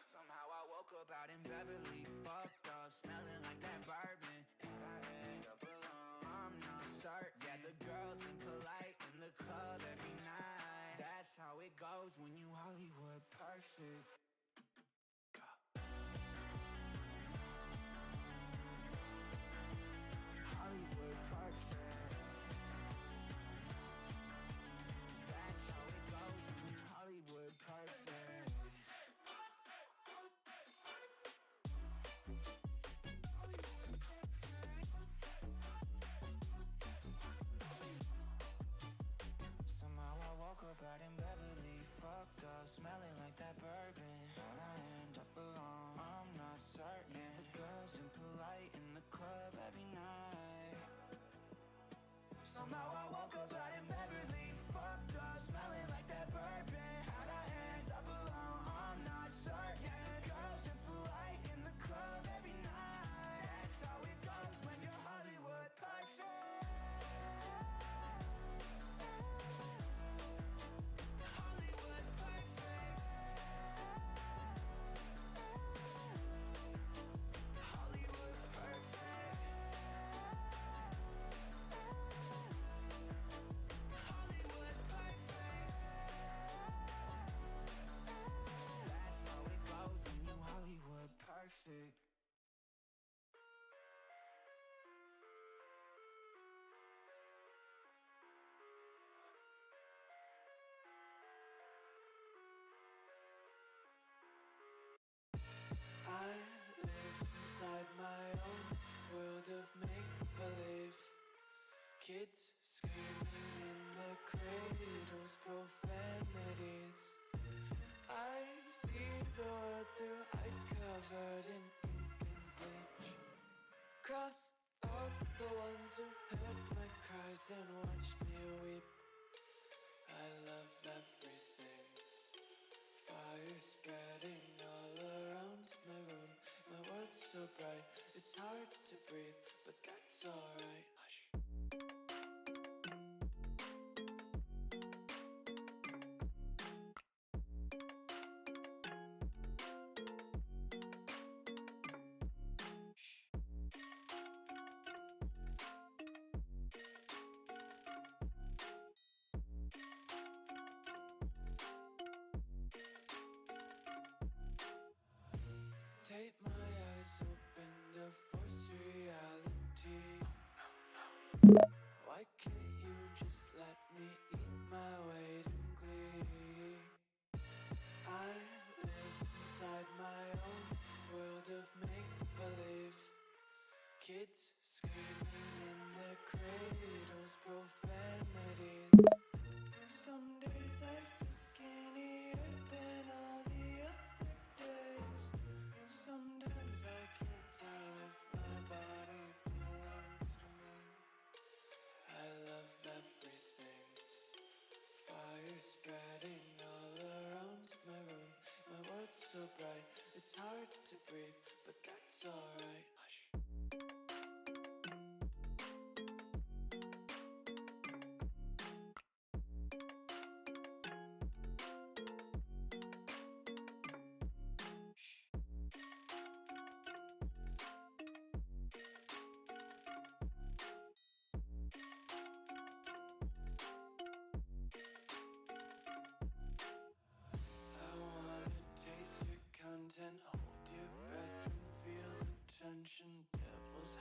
Somehow I woke up out in Beverly, fucked up, smelling like that bourbon. And I end up alone, I'm not certain. Yeah, the girls impolite in the club every night. That's how it goes when you Hollywood perfect. Hollywood perfect. That's how it goes when you Hollywood perfect. Somehow I woke up out in Beverly, fucked up, smelling like that bourbon. How'd I end up alone? I'm not certain. Yeah, the girls impolite in the club every night. Somehow I woke up out in Beverly, fucked up, smelling like that bourbon. How'd I end up alone? I'm not certain. Yeah, the girls impolite in the club every night. That's how it goes when you're Hollywood perfect. Hollywood perfect. Hollywood perfect. Hollywood perfect. That's how it goes when you Hollywood perfect. I live inside my own world of make-believe. Kids screaming in the cradles, profanities. I see the world through ice covered in ink and bleach. Cross out the ones who heard my cries and watched me weep. I love everything. Fire spreading all around my room. My world's so bright, it's hard to breathe, but that's alright. Hush. Take my eyes open to force reality. Why can't you just let me eat my weight in glee? I live inside my own world of make-believe. Kids screaming in their cradles, profanities. Some days I feel skinnier than all the other days. Sometimes I can't tell if my body belongs to me. I love everything. Fire spreading all around my room. My world's so bright, it's hard to breathe, but that's alright. Hush. I wanna taste your content, hold your breath and feel the tension. Devil's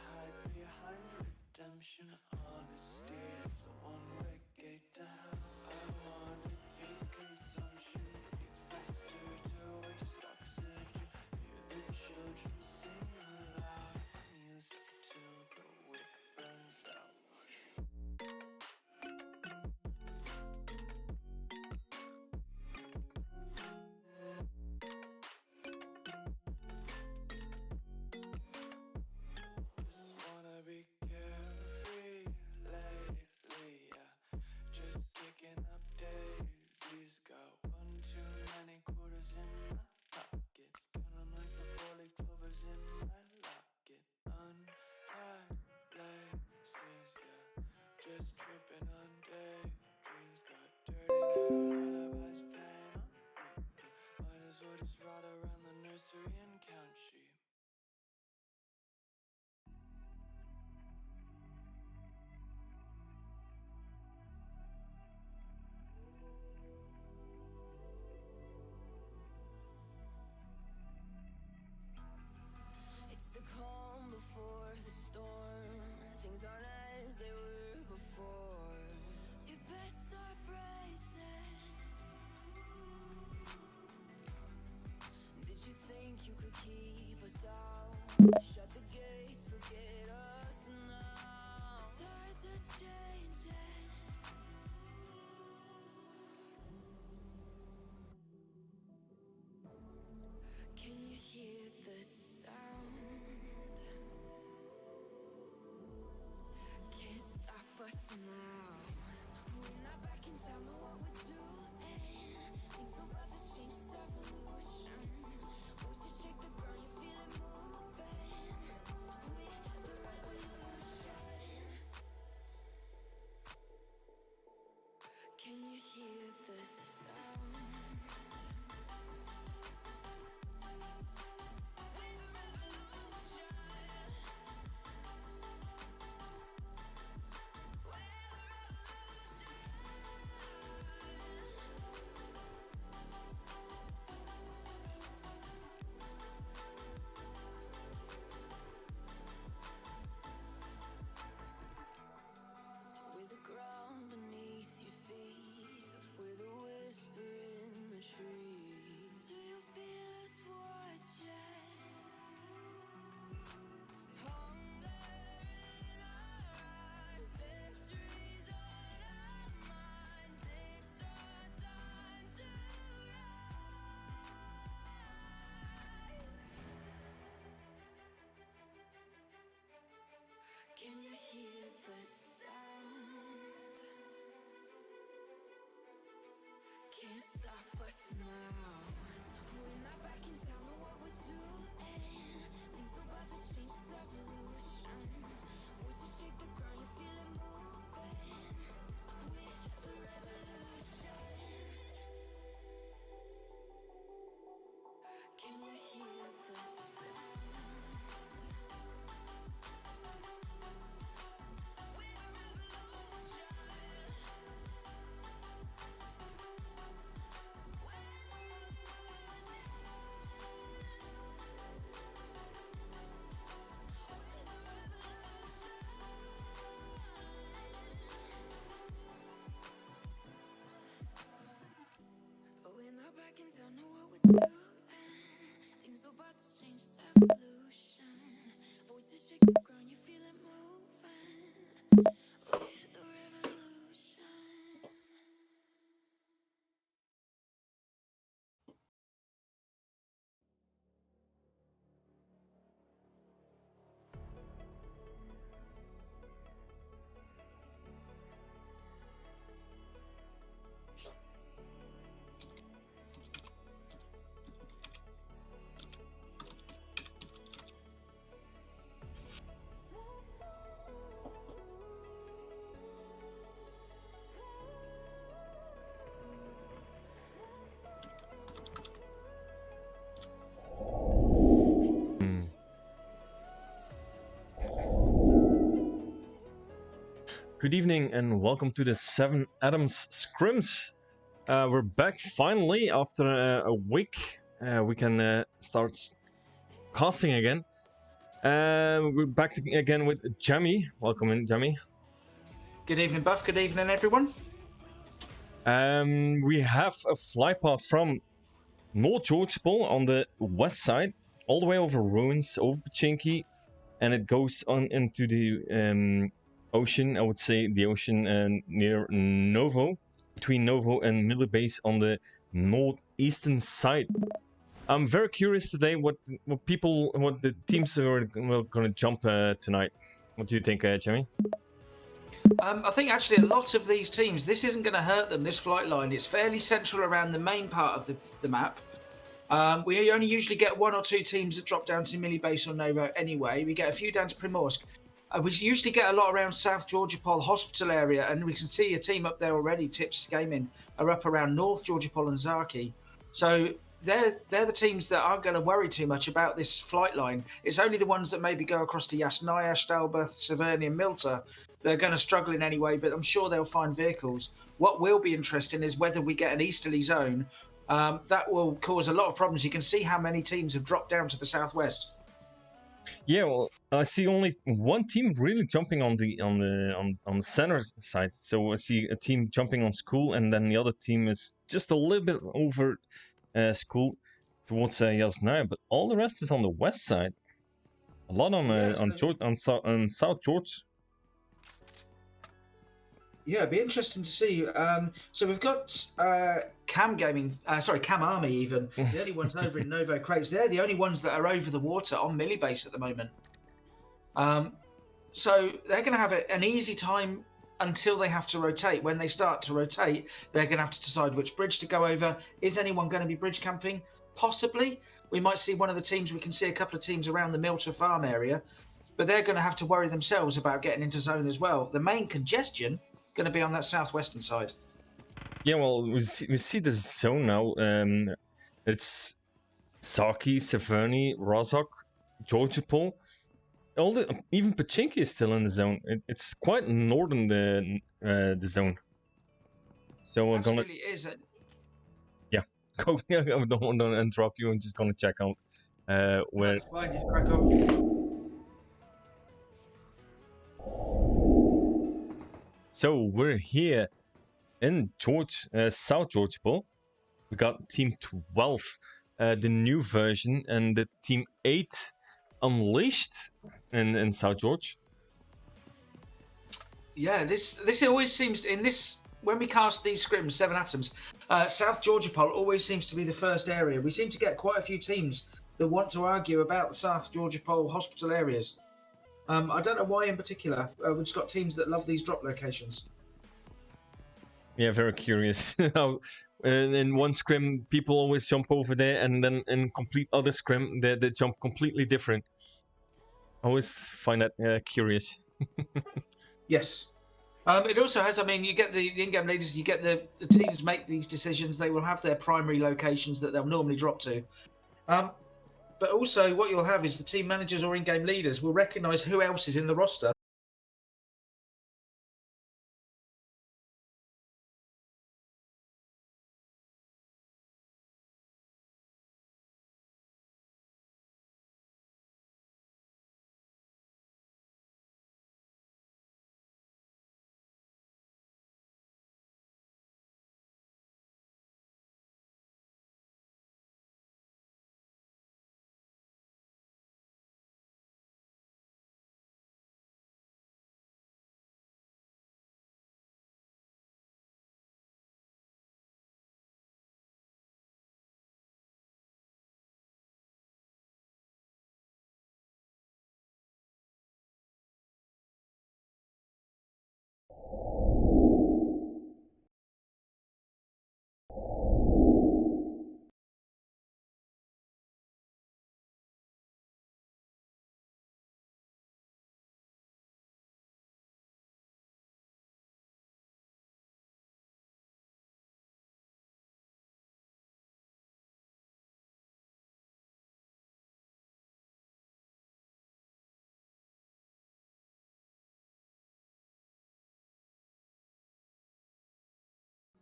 Shut the gates, forget us now. Tides are changing. Can you hear the sound? Can't stop us now. We're not back in town, know what we're doing. Things are about to change, it's evolution. Voices shake the ground, you feel it moving. We're the revolution. Can you hear the sound? We're the revolution. With the ground beneath your feet, with a whisper in the trees. Do you feel us watching? Hunger in our eyes, victories on our minds. It's our time to rise. Can you hear the sound? Can't stop us now. We're not back in town, know what we're doing. Things are about to change, it's evolution. Voices shake the ground, you feel it moving. We're the revolution. Can you hear the sound? We're the We're not back in town, know what we're doing. Things are about to change, it's evolution. Voices shake the ground, you feel it moving. We're the revolution. Good evening and welcome to the 7 Adams Scrims. We're back finally after a week. We can start casting again. We're back again with Jamie. Welcome in, Jamie. Good evening, Buff. Good evening, everyone. We have a fly path from North Georgepol on the west side, all the way over Ruins, over Pachinki, and it goes on into the ocean. I would say the ocean near Novo, between Novo and Miller Base on the northeastern side. I'm very curious today what the teams are going to jump tonight. What do you think, Jamie? I think actually a lot of these teams, this isn't going to hurt them, this flight line. It's fairly central around the main part of the map. We only usually get 1 or 2 teams that drop down to Millie Base or Novo anyway. We get a few down to Primorsk. We usually get a lot around South Georgopol Hospital area, and we can see a team up there already, Tips Gaming, are up around North Georgopol and Zaki. So they're the teams that aren't going to worry too much about this flight line. It's only the ones that maybe go across to Yasnaya, Stalbeth, Severny and Milta. They're going to struggle in any way, but I'm sure they'll find vehicles. What will be interesting is whether we get an easterly zone. That will cause a lot of problems. You can see how many teams have dropped down to the southwest. Yeah, well, I see only one team really jumping on the center side. So I see a team jumping on school, and then the other team is just a little bit over school towards Yasnaya, but all the rest is on the west side. A lot on Yeah, on so- George on South George. Yeah, it'd be interesting to see. So we've got Cam Gaming, Cam Army even. The only ones over in Novo Crates. They're the only ones that are over the water on Millibase at the moment. So they're going to have an easy time until they have to rotate. When they start to rotate, they're going to have to decide which bridge to go over. Is anyone going to be bridge camping? Possibly. We might see one of the teams. We can see a couple of teams around the Milter Farm area, but they're going to have to worry themselves about getting into zone as well. The main congestion going to be on that southwestern side. Yeah, well, we see the zone now. It's Saki, Severny, Rozhok, Georgopol. Even Pachinki is still in the zone. It's quite northern the zone. So we're gonna Absolutely is. go. I don't want to interrupt you. I'm just gonna check out where. That's fine. Just crack on. So we're here in South Georgopol. We got Team 12, the new version, and the Team 8 Unleashed in South George. Yeah, this always seems in this when we cast these scrims, 7 atoms. South Georgopol always seems to be the first area. We seem to get quite a few teams that want to argue about the South Georgopol hospital areas. I don't know why in particular. We've just got teams that love these drop locations. Yeah, very curious. How in one scrim people always jump over there, and then in complete other scrim they jump completely different. I always find that curious. Yes. It also has, I mean, you get the in-game leaders, you get the teams make these decisions. They will have their primary locations that they'll normally drop to. But also what you'll have is the team managers or in-game leaders will recognise who else is in the roster.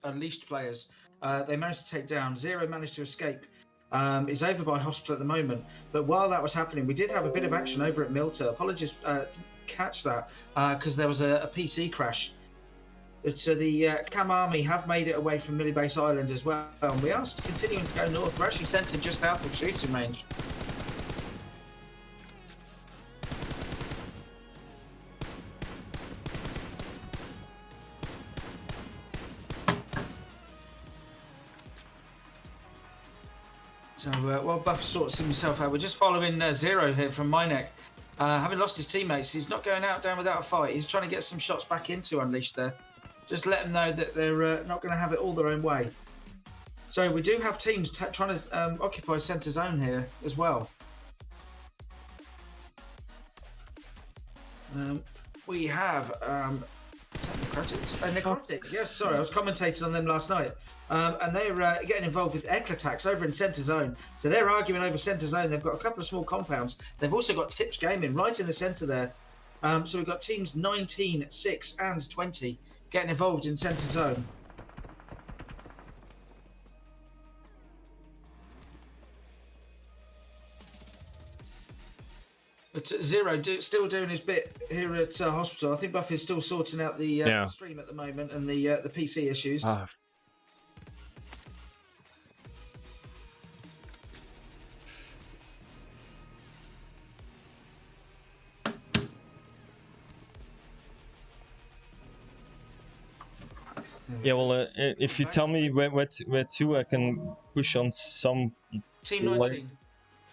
Unleashed players. They managed to take down. Zero managed to escape. Is over by hospital at the moment. But while that was happening, we did have a bit of action over at Milter. Apologies, didn't catch that because there was a PC crash. But the Cam Army have made it away from Millibase Island as well. And we are continuing to go north. We're actually centred just out of shooting range. So while Buff sorts himself out, we're just following Zero here from my neck. Having lost his teammates, he's not going out down without a fight. He's trying to get some shots back into Unleashed there. Just let them know that they're not going to have it all their own way. So we do have teams trying to occupy centre zone here as well. We have Necrotics. Yes, sorry, I was commentating on them last night. And they're getting involved with Eclatax over in centre zone. So they're arguing over centre zone. They've got a couple of small compounds. They've also got Tips Gaming right in the centre there. So we've got teams 19, 6 and 20 getting involved in centre zone. But Zero still doing his bit here at hospital. I think Buffy's still sorting out the stream at the moment and the PC issues. Yeah, well, if you Okay. tell me where to, I can push on some Team 19.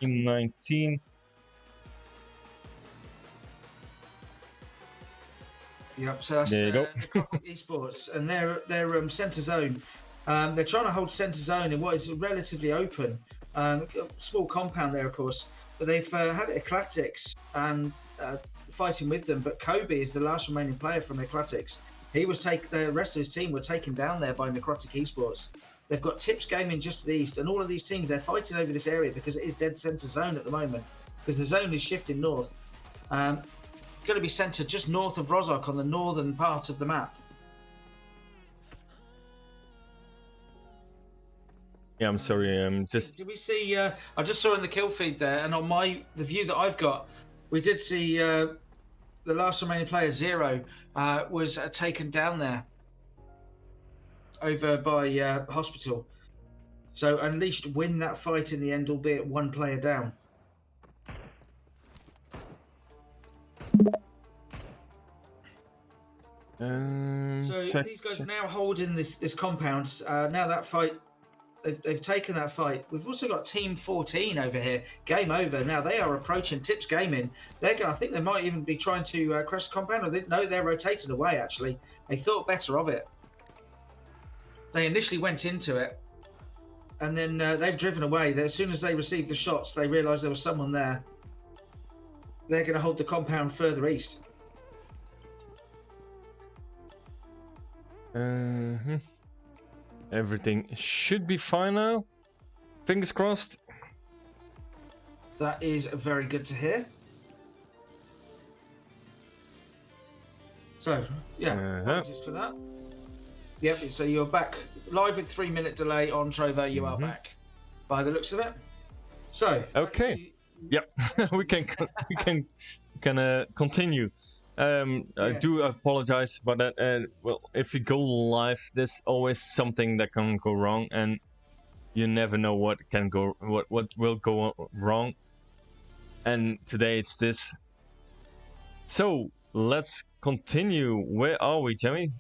Team 19. Yep. So that's There you go. Necrotic Esports, and they're centre zone. They're trying to hold centre zone in what is relatively open, small compound there, of course. But they've had Eclatics and fighting with them. But Kobe is the last remaining player from Eclatics. He was the rest of his team were taken down there by Necrotic Esports. They've got Tips Gaming just to the east, and all of these teams they're fighting over this area because it is dead centre zone at the moment because the zone is shifting north. Going to be centred just north of Rozhok on the northern part of the map. Yeah, I'm sorry. Just Did we see? I just saw in the kill feed there, and on the view that I've got, we did see the last remaining player Zero was taken down there over by Hospital. So Unleashed win that fight in the end, albeit one player down. So these guys are now holding this compound. Now that fight, they've taken that fight. We've also got Team 14 over here. Game over. Now they are approaching Tips Gaming. I think they might even be trying to crash the compound. No, they're rotated away. Actually, they thought better of it. They initially went into it, and then they've driven away. As soon as they received the shots, they realised there was someone there. They're going to hold the compound further east. Everything should be fine now. Fingers crossed. That is very good to hear. So, yeah, apologies for that. Yep, so you're back live with 3-minute delay on Trovo. You are back by the looks of it. So, okay. Yep, we can continue. Yes. I do apologize about that. Well, if you go live, there's always something that can go wrong, and you never know what will go wrong. And today it's this. So let's continue. Where are we, Jamie?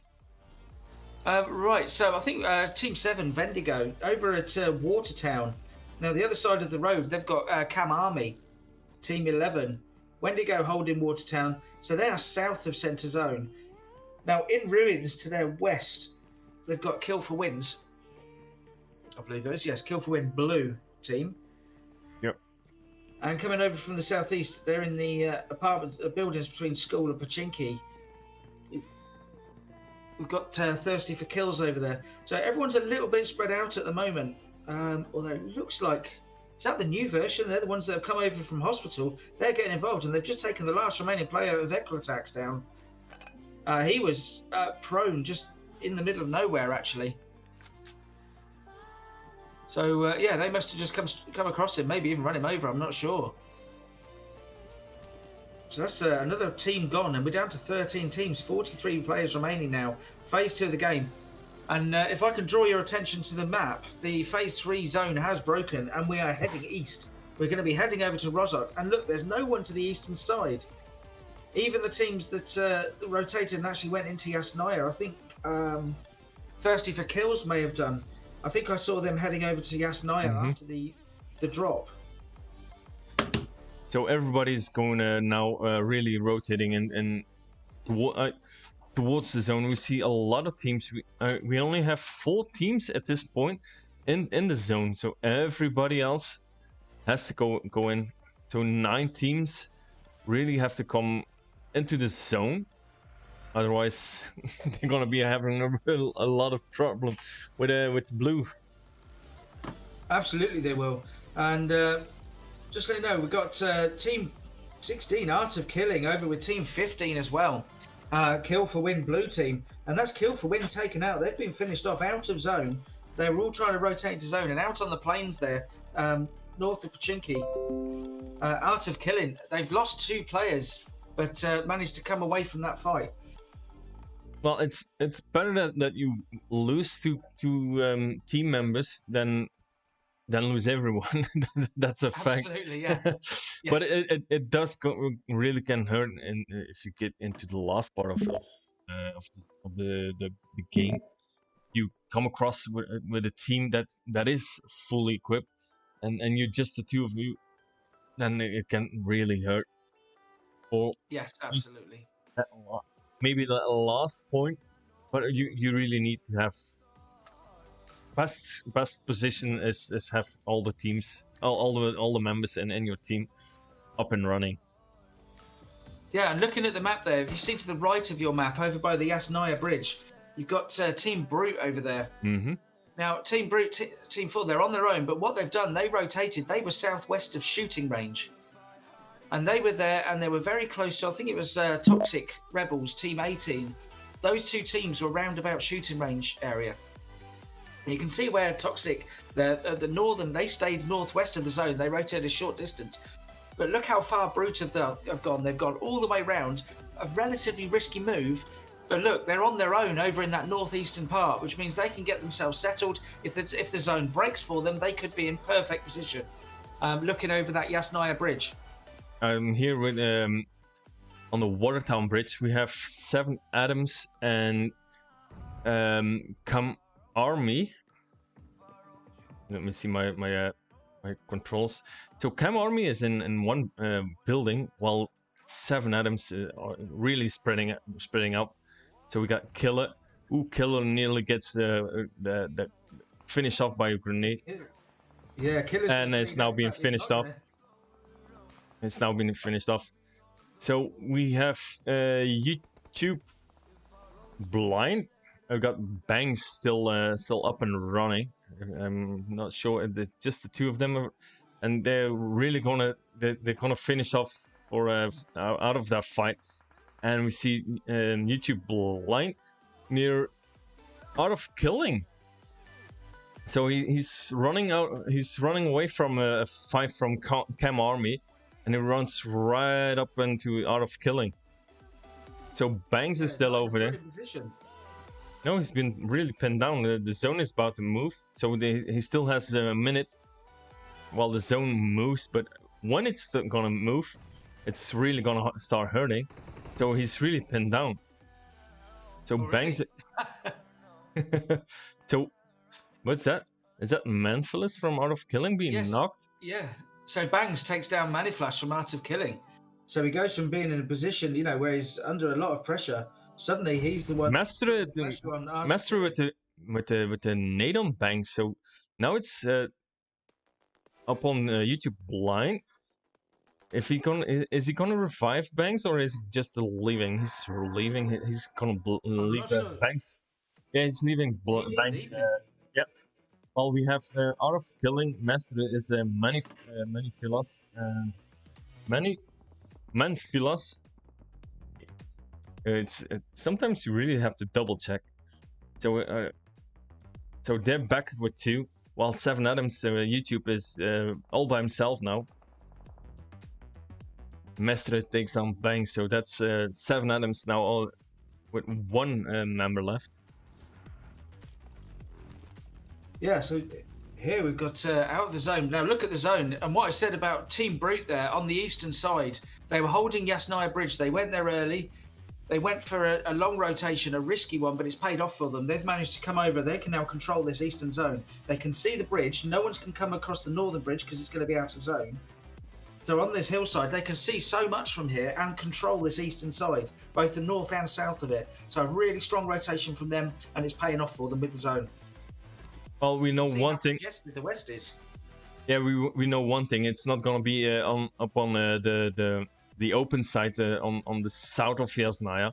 Right. So I think Team 7, Vendigo, over at Watertown. Now the other side of the road, they've got Cam Army, Team 11. Wendigo holding Watertown, so they are south of centre zone. Now in ruins to their west, they've got Kill for Wins. I believe there is, yes, Kill for Win blue team. Yep. And coming over from the southeast, they're in the apartment buildings between School and Pachinki. We've got Thirsty for Kills over there. So everyone's a little bit spread out at the moment, although it looks like... Is that the new version? They're the ones that have come over from Hospital. They're getting involved, and they've just taken the last remaining player of Eclatax down. He was prone just in the middle of nowhere, actually. So, yeah, they must have just come across him, maybe even run him over, I'm not sure. So that's another team gone, and we're down to 13 teams, 43 players remaining now. Phase 2 of the game. And if I can draw your attention to the map, the Phase 3 zone has broken, and we are heading east. We're going to be heading over to Rozhok. And look, there's no one to the eastern side. Even the teams that rotated and actually went into Yasnaya, I think Thirsty for Kills may have done. I think I saw them heading over to Yasnaya after the drop. So everybody's going now really rotating and towards the zone. We see a lot of teams. We only have 4 teams at this point in the zone, so everybody else has to go in. So 9 teams really have to come into the zone, otherwise they're gonna be having a lot of problem with blue. Absolutely, they will. And just to let you know, we've got Team 16, Art of Killing, over with Team 15 as well. Kill for Win blue team, and that's Kill for Win taken out. They've been finished off out of zone. They were all trying to rotate into zone, and out on the plains there, north of Pachinki, Art of Killing, they've lost 2 players, but managed to come away from that fight. Well, it's better that you lose two team members than lose everyone. That's a fact. Absolutely, yeah. Yes. But it does really can hurt if you get into the last part of the game. come across with a team that is fully equipped, and you're just the two of you, then it can really hurt. Or Yes, at least absolutely. maybe the last point, but you really need to have best position is have all the teams, all the members in your team up and running. Yeah, and looking at the map there, if you see to the right of your map, over by the Yasnaya Bridge, you've got Team Brute over there. Mm-hmm. Now, Team Brute, Team 4, they're on their own, but what they've done, they rotated. They were southwest of shooting range. And they were there, and they were very close to, I think it was Toxic Rebels, Team 18. Those two teams were round about shooting range area. And you can see where Toxic, the northern, they stayed northwest of the zone. They rotated a short distance. But look how far Brute have gone. They've gone all the way round, a relatively risky move. But look, they're on their own over in that northeastern part, which means they can get themselves settled. If the zone breaks for them, they could be in perfect position. Looking over that Yasnaya Bridge. Here with on the Watertown Bridge, we have 7 Adams and Cam Army. Let me see my controls. So Cam Army is in one building, while 7 Adams are really spreading out. So we got Killer. Ooh, Killer nearly gets the finish off by a grenade. Yeah, Killer's and it's now being finished off. It's now being finished off. So we have YouTube blind. I've got Bangs still up and running. I'm not sure if it's just the two of them, and they're really gonna finish off or out of that fight. And we see YouTube blind near out of killing. So he's running out. He's running away from a fight from Cam Army, and he runs right up into out of killing. So Bangs is still over there. No, he's been really pinned down. The zone is about to move, so he still has a minute while the zone moves. But when it's gonna move, it's really gonna start hurting. So he's really pinned down. So Bangs. So what's that? Is that Manfulus from Art of Killing being knocked? Yeah. So Bangs takes down Maniflash from Art of Killing. So he goes from being in a position, where he's under a lot of pressure. Suddenly he's the one. Master with the nade on Bangs. So now it's up on YouTube blind. Is he gonna revive Bangs, or is he just leaving? He's leaving. He's gonna leave Bangs. Yeah, he's leaving Bangs. Yeah. Well, we have Art of Killing. Master is Maniphilas. Manphilas. It's sometimes you really have to double check. So they're back with 2, while 7 Adams YouTube is all by himself now. Mestre takes down Bangs, so that's 7 Adams now, all with 1 member left. Yeah, so here we've got out of the zone. Now look at the zone, and what I said about Team Brute there on the eastern side. They were holding Yasnaya Bridge. They went there early. They went for a long rotation, a risky one, but it's paid off for them. They've managed to come over. They can now control this eastern zone. They can see the bridge. No one's can come across the northern bridge because it's going to be out of zone. So on this hillside, they can see so much from here and control this eastern side, both the north and south of it. So a really strong rotation from them, and it's paying off for them with the zone. Well, we know one thing. The west is. Yeah, we know one thing. It's not gonna be up on the open side on the south of Yasnaya.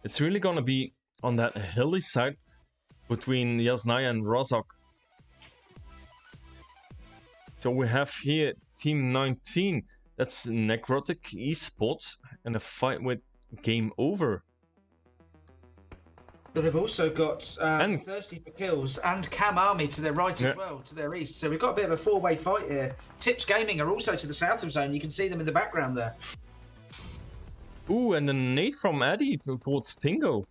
It's really gonna be on that hilly side between Yasnaya and Rozhok. So we have here Team 19. That's Necrotic Esports, and a fight with Game Over. But they've also got Thirsty for Kills and Cam Army to their right as well, to their east. So we've got a bit of a 4-way fight here. Tips Gaming are also to the south of zone. You can see them in the background there. Ooh, and the nade from Eddie towards Tingo.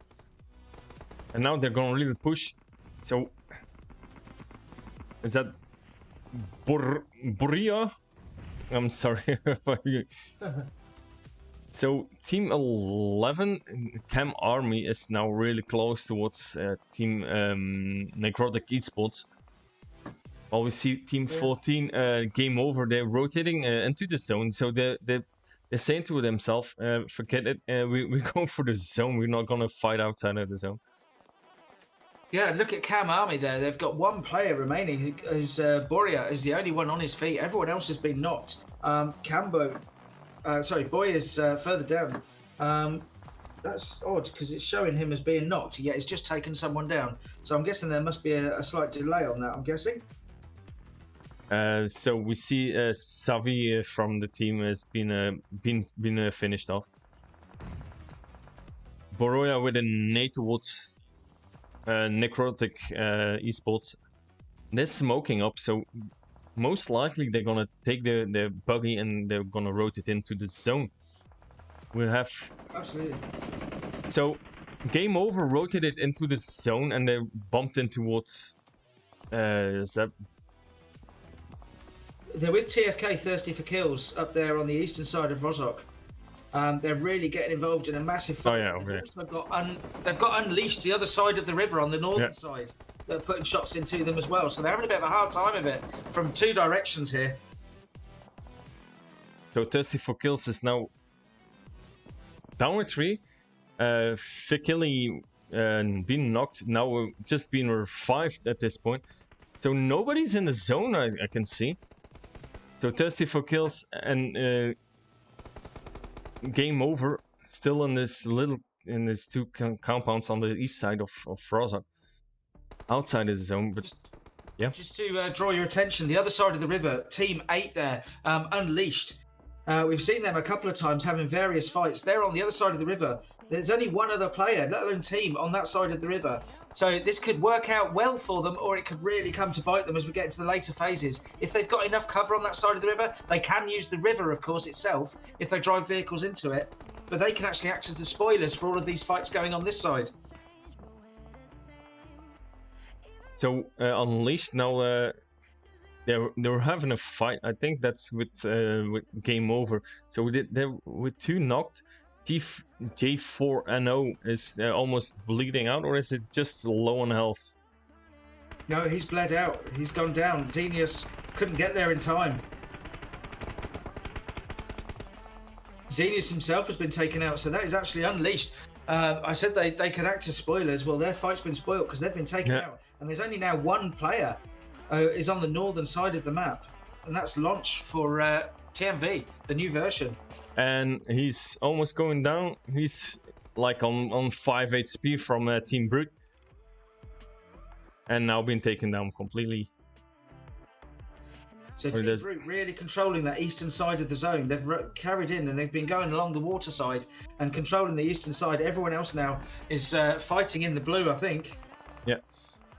And now they're gonna really push. So is that Buria? I'm sorry. So Team 11, Cam Army, is now really close towards Team Necrotic Esports. While we see Team 14, Game Over, they're rotating into the zone. So they're saying to themselves, forget it, we go for the zone. We're not going to fight outside of the zone. Yeah, look at Cam Army there. They've got one player remaining, who's Boria is the only one on his feet. Everyone else has been knocked. Boy is further down. That's odd because it's showing him as being knocked, yet it's just taken someone down. So I'm guessing there must be a slight delay on that, I'm guessing. So we see Savi from the team has been finished off. Boroya with a nade towards Necrotic Esports. They're smoking up, so most likely they're gonna take the buggy and they're gonna rotate into the zone. We have absolutely. So Game Over rotated into the zone and they bumped in towards Zeb. They're with TFK Thirsty for Kills up there on the eastern side of Rozhok. They're really getting involved in a massive fight. Oh yeah, okay. They've got Unleashed the other side of the river on the northern side. They're putting shots into them as well. So they're having a bit of a hard time of it from two directions here. So Thirsty for Kills is now down with 3. Fikili been knocked, now just been revived at this point. So nobody's in the zone, I can see. So Thirsty for Kills and Game Over still in this two compounds on the east side of Rozhok, outside of the zone. But yeah, just to draw your attention, the other side of the river, Team 8 there, Unleashed. We've seen them a couple of times having various fights. They're on the other side of the river. There's only one other player, let alone team, on that side of the river. So this could work out well for them, or it could really come to bite them as we get into the later phases. If they've got enough cover on that side of the river, they can use the river, of course, itself, if they drive vehicles into it. But they can actually act as the spoilers for all of these fights going on this side. So Unleashed now, they were having a fight. I think that's with Game Over. So they're with 2 knocked. J4NO is almost bleeding out, or is it just low on health? No, he's bled out. He's gone down. Xenius couldn't get there in time. Xenius himself has been taken out, so that is actually Unleashed. I said they could act as spoilers. Well, their fight's been spoiled because they've been taken out. And there's only now one player is on the northern side of the map. And that's Launch for TMV, the new version. And he's almost going down. He's like on 5 HP from Team Brute. And now been taken down completely. So Team Brute really controlling that eastern side of the zone. They've carried in and they've been going along the water side and controlling the eastern side. Everyone else now is fighting in the blue, I think. Yeah.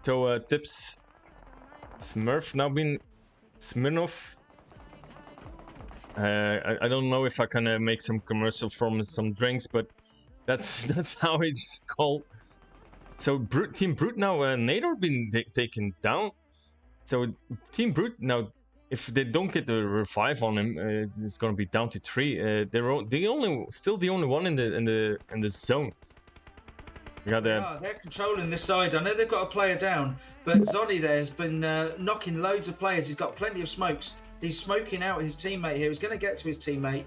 So Tips Smurf now been Smirnov. I don't know if I can make some commercial from some drinks, but that's how it's called. So Team Brute now, Nador been taken down. So Team Brute now, if they don't get the revive on him, it's gonna be down to 3. They're still the only one in the zone. They're controlling this side. I know they've got a player down, but Zoni there has been knocking loads of players. He's got plenty of smokes. He's smoking out his teammate here. He's going to get to his teammate.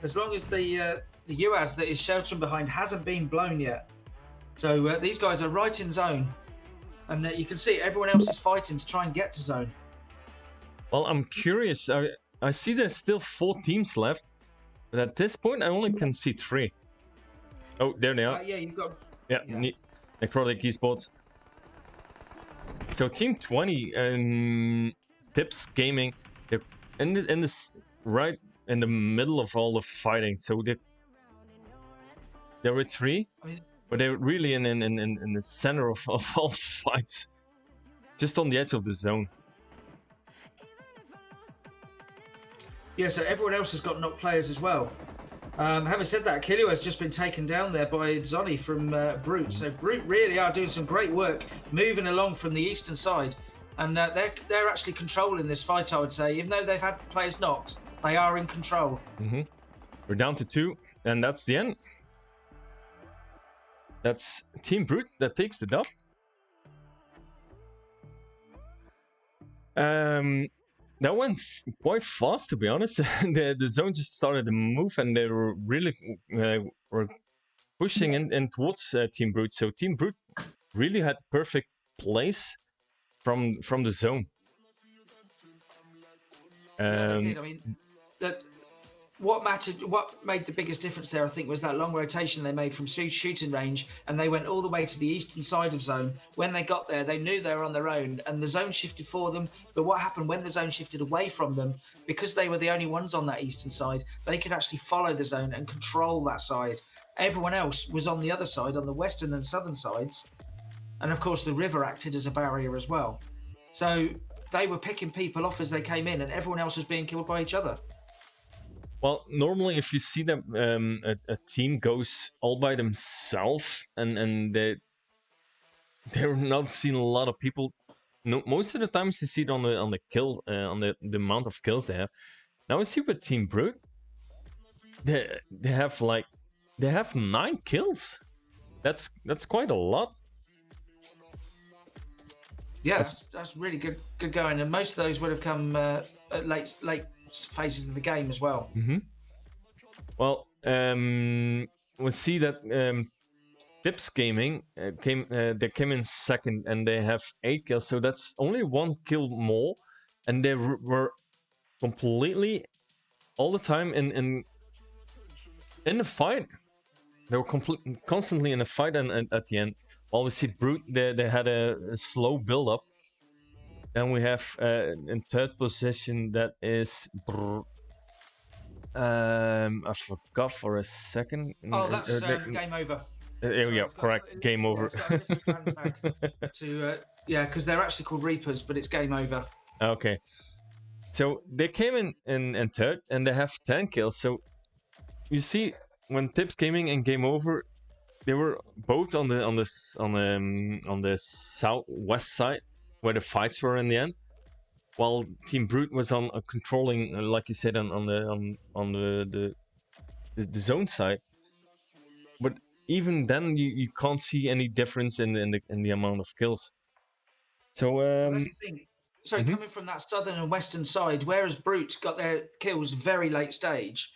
As long as the UAZ that is sheltering behind hasn't been blown yet. So these guys are right in zone. And you can see everyone else is fighting to try and get to zone. Well, I'm curious. I see there's still 4 teams left. But at this point, I only can see 3. Oh, there they are. Yeah, you've got... Yeah. Necrotic Esports. So Team 20, Tips Gaming, they're in this right in the middle of all the fighting. So they're with 3, but they're really in the center of all fights, just on the edge of the zone. Yeah, so everyone else has got knocked players as well. Having said that, Kilio has just been taken down there by Zoni from Brute. So Brute really are doing some great work, moving along from the eastern side. And they're actually controlling this fight, I would say. Even though they've had players knocked, they are in control. We're down to 2. And that's the end. That's Team Brute that takes the dub. That went quite fast, to be honest. The zone just started to move, and they were really were pushing in towards Team Brute. So Team Brute really had perfect place from the zone. Yeah, they did. I mean, what made the biggest difference there, I think, was that long rotation they made from shooting range, and they went all the way to the eastern side of zone. When they got there, they knew they were on their own, and the zone shifted for them. But what happened when the zone shifted away from them, because they were the only ones on that eastern side, they could actually follow the zone and control that side. Everyone else was on the other side, on the western and southern sides, and of course the river acted as a barrier as well. So they were picking people off as they came in, and everyone else was being killed by each other. Well, normally if you see that a team goes all by themselves and they're not seeing a lot of people. No, most of the times you see it on the kill on the amount of kills they have. Now we see with Team Brute, they have 9 kills. That's quite a lot. Yeah, that's really good going, and most of those would have come at late phases of the game as well. Well, we see that Tips Gaming they came in second, and they have 8 kills, so that's only 1 kill more, and they were completely all the time in the fight. They were constantly in a fight, and at the end, while we see Brute, they had a slow build up. Then we have in third position, that is I forgot for a second. Oh, that's game over. There we go. Correct. Game over. Yeah, because they're actually called Reapers, but it's game over. Okay. So they came in third, and they have 10 kills. So you see, when Tips Gaming and Game Over, they were both on the southwest side where the fights were in the end, while Team Brute was on controlling, like you said, on the zone side. But even then, you can't see any difference in the amount of kills. So well, that's the thing. So coming from that southern and western side, whereas Brute got their kills very late stage,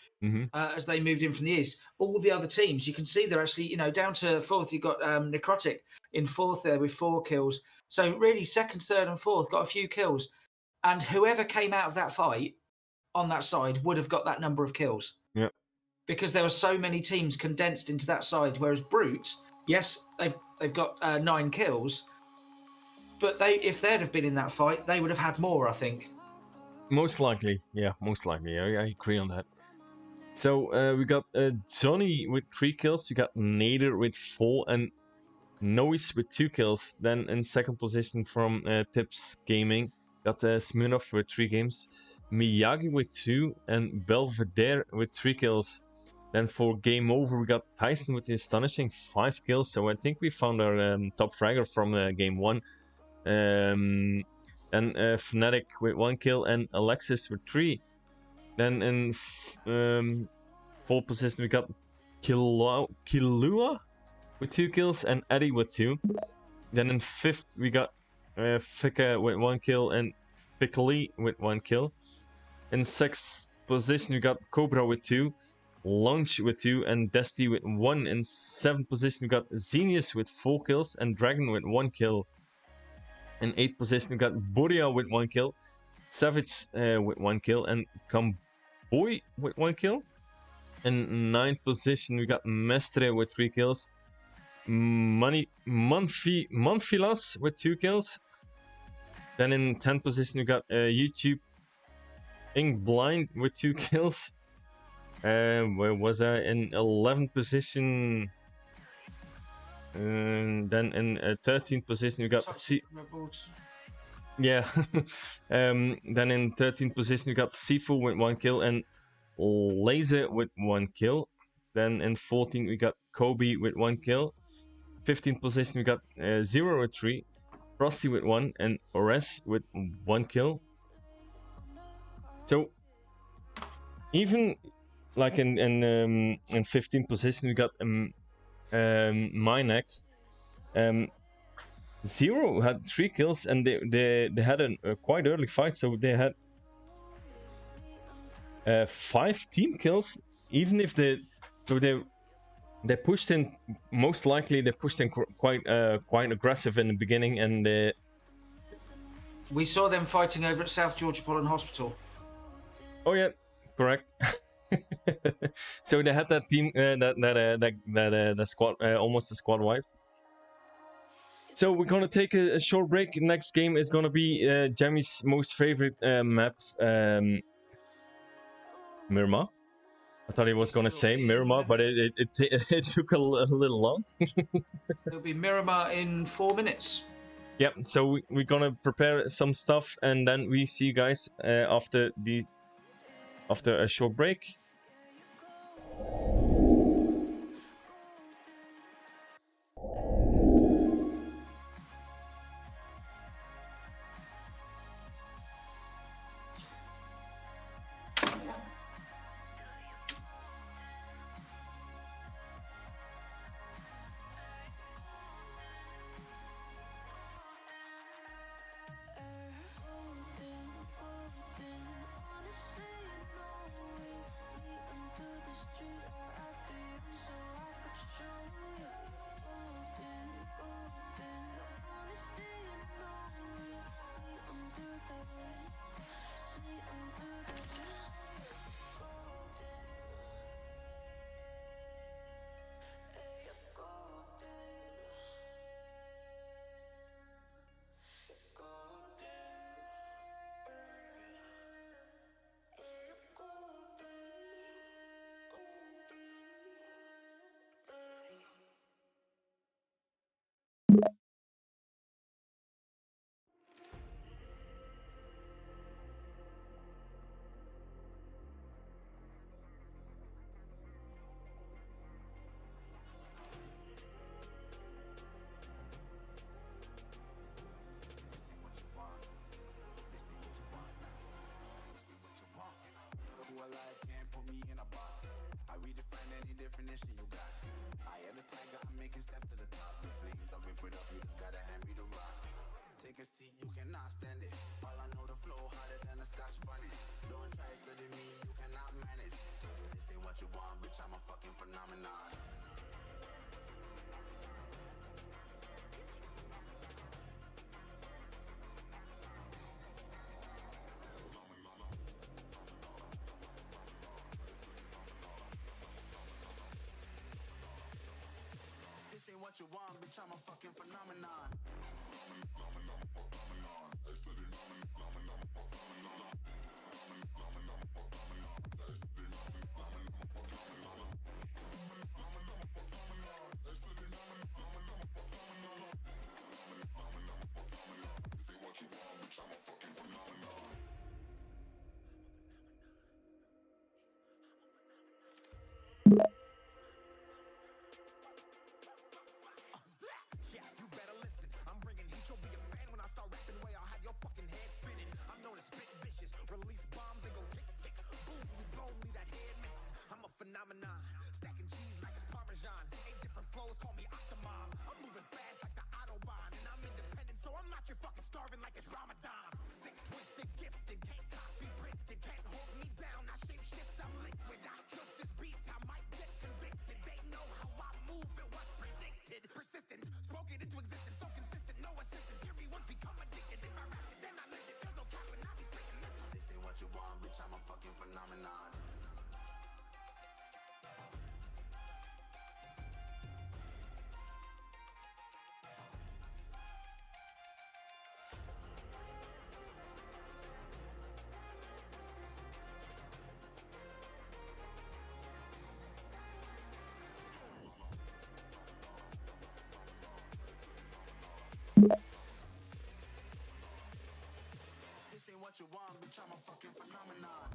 as they moved in from the east, all the other teams, you can see they're actually, down to fourth. You've got Necrotic in fourth there with 4 kills. So really, second, third, and fourth got a few kills, and whoever came out of that fight on that side would have got that number of kills. Yeah. Because there were so many teams condensed into that side, whereas Brute, yes, they've got 9 kills, but if they'd have been in that fight, they would have had more, I think. Most likely, yeah, most likely. I agree on that. So we got Johnny with 3 kills, we got Nader with 4, and Noise with 2 kills. Then in second position from Tips Gaming, got Smirnov with 3 games, Miyagi with 2, and Belvedere with 3 kills. Then for Game Over, we got Tyson with the astonishing 5 kills. So I think we found our top fragger from Game 1. And Fnatic with 1 kill, and Alexis with 3. Then in fourth position, we got Kilua with 2 kills, and Eddie with 2. Then in fifth, we got Fika with 1 kill, and Piccoli with 1 kill. In sixth position, we got Cobra with 2, Launch with 2, and Dusty with 1. In seventh position, we got Xenius with 4 kills, and Dragon with 1 kill. In 8th position, we got Boria with 1 kill, Savage with 1 kill, and Comboy with 1 kill. In 9th position, we got Mestre with 3 kills, Manfilas with 2 kills. Then in 10th position, we got YouTube Ink Blind with 2 kills. Where was I? In 11th position. And then in 13th position, we got yeah. Then in 13th position, we got Sifu with 1 kill, and Laser with 1 kill. Then in 14th, we got Kobe with 1 kill. 15th position, we got Zero with 3, Frosty with 1, and Ores with 1 kill. So even like in 15th position we got Minek. Zero had 3 kills, and they had a quite early fight, so they had 5 team kills. Even if they pushed in, most likely they pushed in quite aggressive in the beginning, and We saw them fighting over at South Georgia Pollen Hospital. oh yeah, correct. So they had that team that squad, almost a squad wipe. So we're gonna take a short break. Next game is gonna be Jamie's most favorite map, Miramar. I thought he was gonna say Miramar, but it took a little long. It'll be Miramar in 4 minutes. Yep. So we're gonna prepare some stuff, and then we see you guys after a short break. What you want, bitch, I'm a fucking phenomenon. Stacking cheese like it's Parmesan. 8 different flows, call me Octomom. I'm moving fast like the Autobahn. And I'm independent, so I'm not your fucking starving like it's Ramadan. Sick, twisted, gifted, can't copy, printed, can't hold me down. I shape shift, I'm liquid. I killed this beat, I might get convicted. They know how I move, it was predicted. Persistent, spoke it into existence, so consistent, no assistance. Hear me once, become addicted. If I rap it, then I live it. There's no cap when I be speaking this. This ain't what you want, bitch, I'm a fucking phenomenon. What you want, bitch, I'm a fucking phenomenon.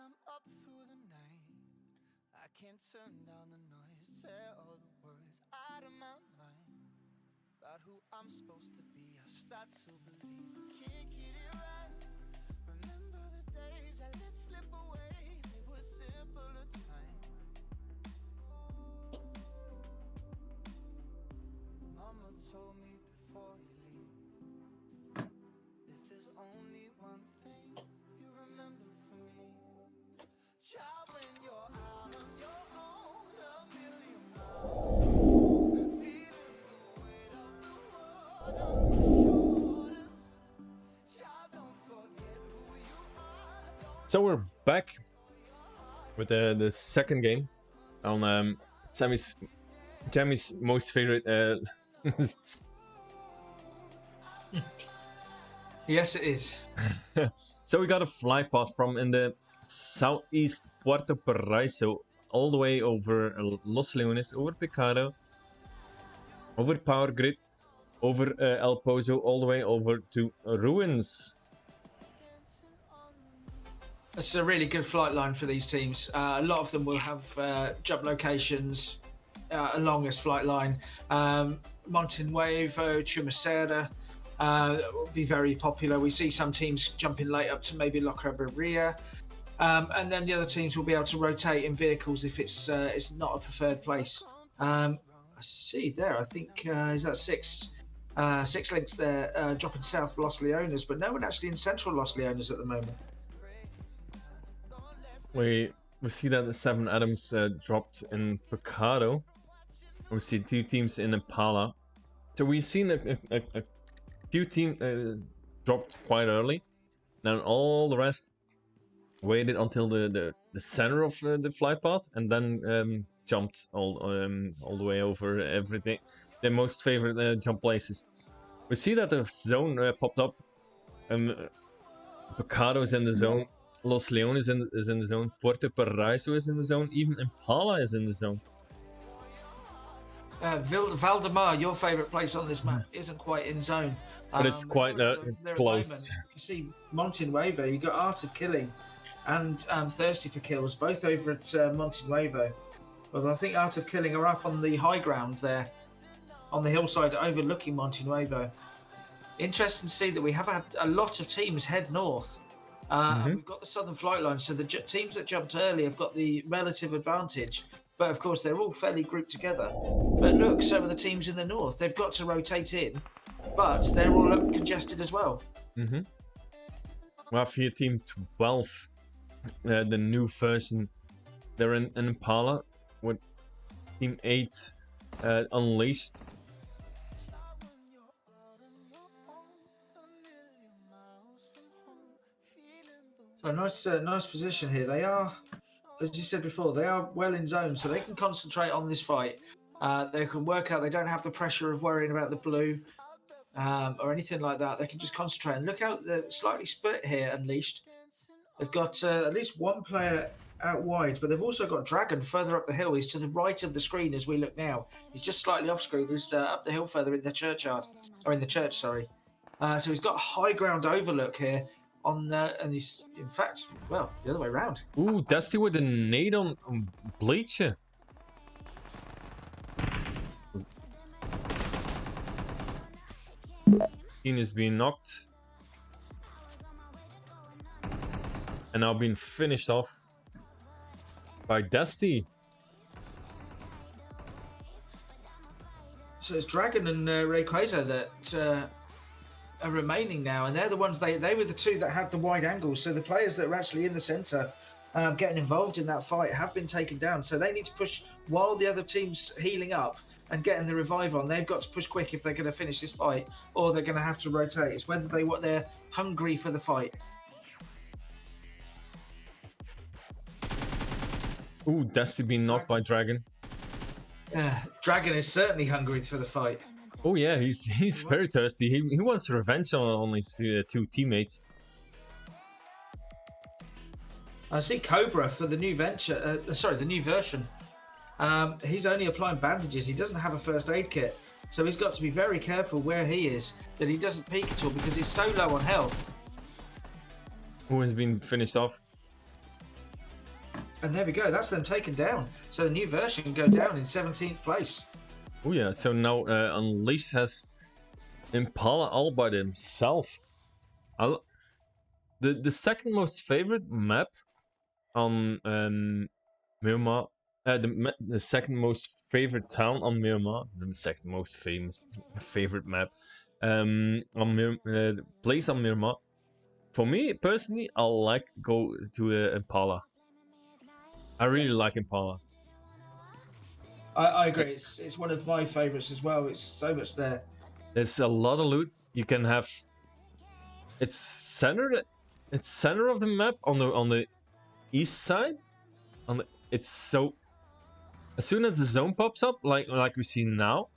I'm up through the night. I can't turn down the noise, tear all the worries out of my mind. About who I'm supposed to be, I start to believe I can't get it right. Remember the days I let slip away, they were simpler times. Mama told me before you leave, if there's only one thing you remember from me, child, when you're out on your own, a million miles, feeling the weight of the world on your shoulders. Child, don't forget who you are. So we're back with the second game on Jammy's most favorite. Yes, it is. So we got a fly path from in the southeast Puerto Paraiso, all the way over Los Leones, over Picado, over Power Grid, over El Pozo, all the way over to Ruins. It's a really good flight line for these teams. A lot of them will have jump locations along this flight line. Montenuevo, Chumacera will be very popular. We see some teams jumping late up to maybe La Cabrera. And then the other teams will be able to rotate in vehicles if it's not a preferred place. I see there, I think, is that six links there dropping south for Los Leones, but no one actually in central Los Leones at the moment. We see that the 7 Adams dropped in Picado. We see 2 teams in Impala. So we've seen a few teams dropped quite early. Then all the rest waited until the center of the flight path and then jumped all the way over everything. Their most favorite jump places. We see that the zone popped up. Picado is in the zone. Los Leones is in the zone. Puerto Paraiso is in the zone. Even Impala is in the zone. Valdemar, your favourite place on this map, isn't quite in zone. But it's quite close. You see Montenuevo, you got Art of Killing and Thirsty for Kills, both over at Montenuevo. Well, I think Art of Killing are up on the high ground there, on the hillside overlooking Montenuevo. Interesting to see that we have had a lot of teams head north. And we've got the southern flight line, so the teams that jumped early have got the relative advantage. But of course, they're all fairly grouped together. But look, some of the teams in the north, they've got to rotate in, but they're all up congested as well. We have here Team 12, the new version. They're in Impala with Team 8 Unleashed. So nice position here. They are, as you said before, they are well in zone, so they can concentrate on this fight. They can work out. They don't have the pressure of worrying about the blue or anything like that. They can just concentrate. And look out, they're slightly split here. Unleashed. They've got at least one player out wide, but they've also got Dragon further up the hill. He's to the right of the screen as we look now. He's just slightly off screen. He's up the hill further in the churchyard, or in the church. Sorry. So he's got high ground overlook here. And he's, in fact, well, the other way around. Ooh, Dusty with a nade on Bleacher. Ian is being knocked. And now being finished off by Dusty. So it's Dragon and Rayquaza that are remaining now, and they're the ones, they were the two that had the wide angles, so the players that were actually in the center getting involved in that fight have been taken down, so they need to push while the other team's healing up and getting the revive on. They've got to push quick if they're going to finish this fight, or they're going to have to rotate. It's whether they're hungry for the fight. Ooh, Dusty being knocked by Dragon. Dragon is certainly hungry for the fight. Oh yeah, he's very thirsty. He wants revenge on his 2 teammates. I see Cobra for the new the new version. He's only applying bandages. He doesn't have a first aid kit, so he's got to be very careful where he is that he doesn't peek at all because he's so low on health. Who has been finished off? And there we go. That's them taken down. So the new version go down in 17th place. Oh yeah, so now Unleashed has Impala all by himself. The second most favorite map on Myanmar, the second most favorite town on Myanmar, the second most favorite map on place on Myanmar. For me personally, I like to go to Impala. I really like Impala. I agree. It's one of my favorites as well. It's so much there. There's a lot of loot. You can have. It's centered. It's center of the map on the east side. It's so. As soon as the zone pops up, like we see now,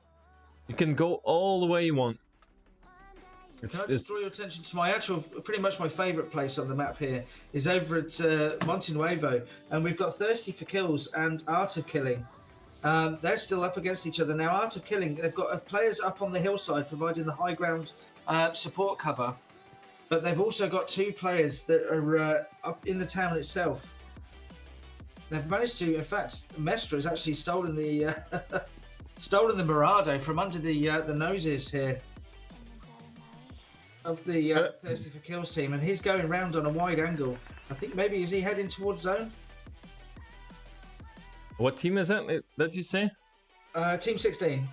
you can go all the way you want. Can I just draw your attention to pretty much my favourite place on the map here is over at Monte Nuevo, and we've got Thirsty for Kills and Art of Killing. They're still up against each other now. Art of Killing, they've got players up on the hillside providing the high ground support cover, but they've also got two players that are up in the town itself. They've managed to, in fact, Mestra has actually stolen the stolen the Mirado from under the noses here of the Thirsty for Kills team, and he's going round on a wide angle. I think maybe is he heading towards zone? What team is that? That you say? Team 16.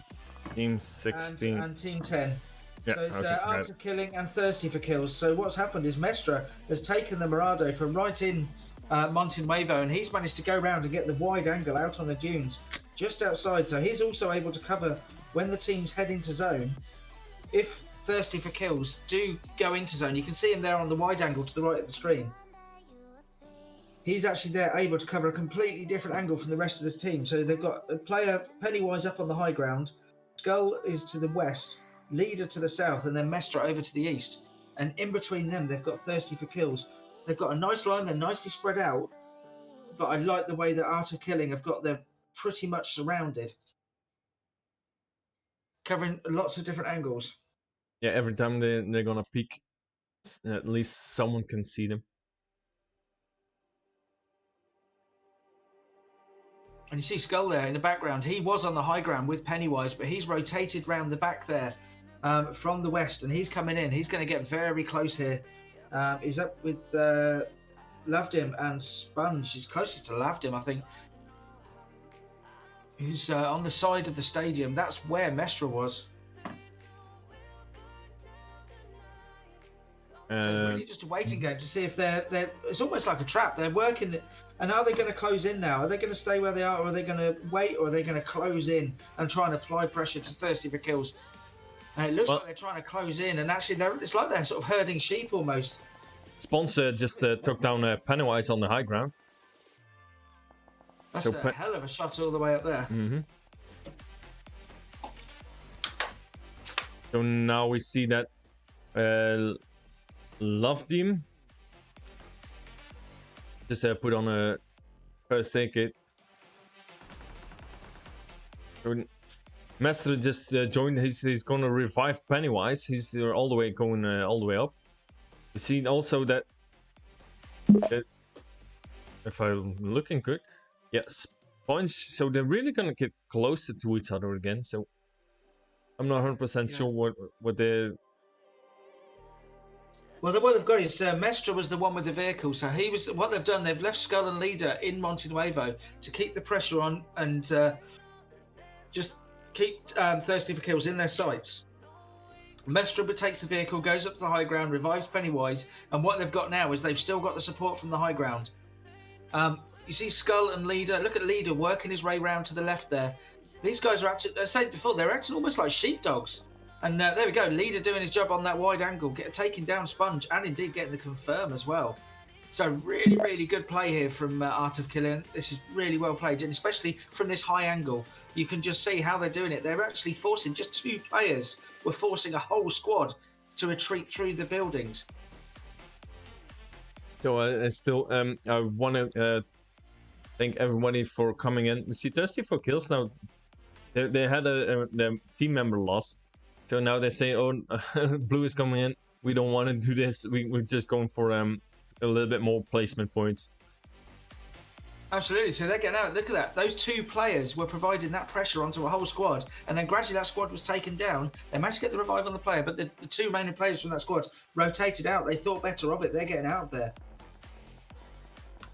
Team 16 and Team 10. Yeah, So it's okay, Art of Killing and Thirsty for Kills. So what's happened is Mestra has taken the Mirado from right in Monte Nuevo, and he's managed to go round and get the wide angle out on the dunes just outside. So he's also able to cover when the teams head into zone. If Thirsty for Kills do go into zone, you can see him there on the wide angle to the right of the screen. He's actually there able to cover a completely different angle from the rest of this team. So they've got a player Pennywise up on the high ground, Skull is to the west, Leader to the south, and then Mestra over to the east. And in between them, they've got Thirsty for Kills. They've got a nice line, they're nicely spread out, but I like the way that Art of Killing have got them pretty much surrounded, covering lots of different angles. Yeah, every time they're gonna peek, at least someone can see them. And you see Skull there in the background. He was on the high ground with Pennywise, but he's rotated round the back there from the west, and he's coming in. He's going to get very close here. He's up with Lavdim and Sponge. He's closest to Lavdim, I think. Who's on the side of the stadium. That's where Mestra was. So it's really just a waiting game to see if they're. It's almost like a trap. They're working. And are they going to close in now? Are they going to stay where they are, or are they going to wait, or are they going to close in and try and apply pressure to Thirsty for Kills? And it looks like they're trying to close in, and actually, it's like they're sort of herding sheep almost. Sponsor just took down Pennywise on the high ground. That's a hell of a shot all the way up there. Mm-hmm. So now we see that Love Team just put on a first aid kit. So Master just joined. He's gonna revive Pennywise. He's all the way going all the way up. You see also that if I'm looking good, yeah, Sponge. So they're really gonna get closer to each other again. So I'm not 100% sure what they're. Well, what they've got is Mestra was the one with the vehicle, so he was. What they've done, they've left Skull and Leader in Monte Nuevo to keep the pressure on and just keep Thirsty for Kills in their sights. Mestra takes the vehicle, goes up to the high ground, revives Pennywise, and what they've got now is they've still got the support from the high ground. You see Skull and Leader. Look at Leader working his way round to the left there. These guys are acting. I said before, they're acting almost like sheepdogs. And there we go, Leader doing his job on that wide angle, taking down Sponge, and indeed getting the confirm as well. So really, really good play here from Art of Killing. This is really well played, and especially from this high angle, you can just see how they're doing it. They're actually forcing, just two players were forcing a whole squad to retreat through the buildings. So I want to thank everybody for coming in. We see Thirsty for Kills now. They had their team member lost. So now they say, oh, Blue is coming in. We don't want to do this. We're just going for a little bit more placement points. Absolutely. So they're getting out. Look at that. Those 2 players were providing that pressure onto a whole squad, and then gradually that squad was taken down. They managed to get the revive on the player, but the 2 remaining players from that squad rotated out. They thought better of it. They're getting out of there.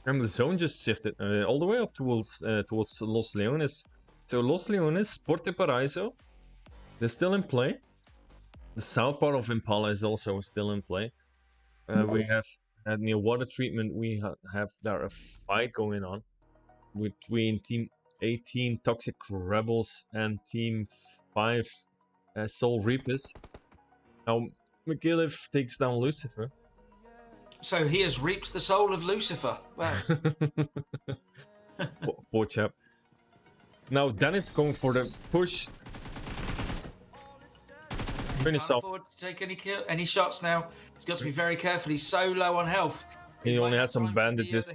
And the zone just shifted all the way up towards Los Leones. So Los Leones, Porte Paraiso, they're still in play. The south part of Impala is also still in play. We have near water treatment. We have there a fight going on between Team 18 Toxic Rebels and Team 5 Soul Reapers. Now McGillif takes down Lucifer. So he has reaped the soul of Lucifer. Wow. Poor chap. Now Dennis going for the push. Finish Can't off. afford to take any shots now. He's got to be very careful. He's so low on health. He only has some bandages.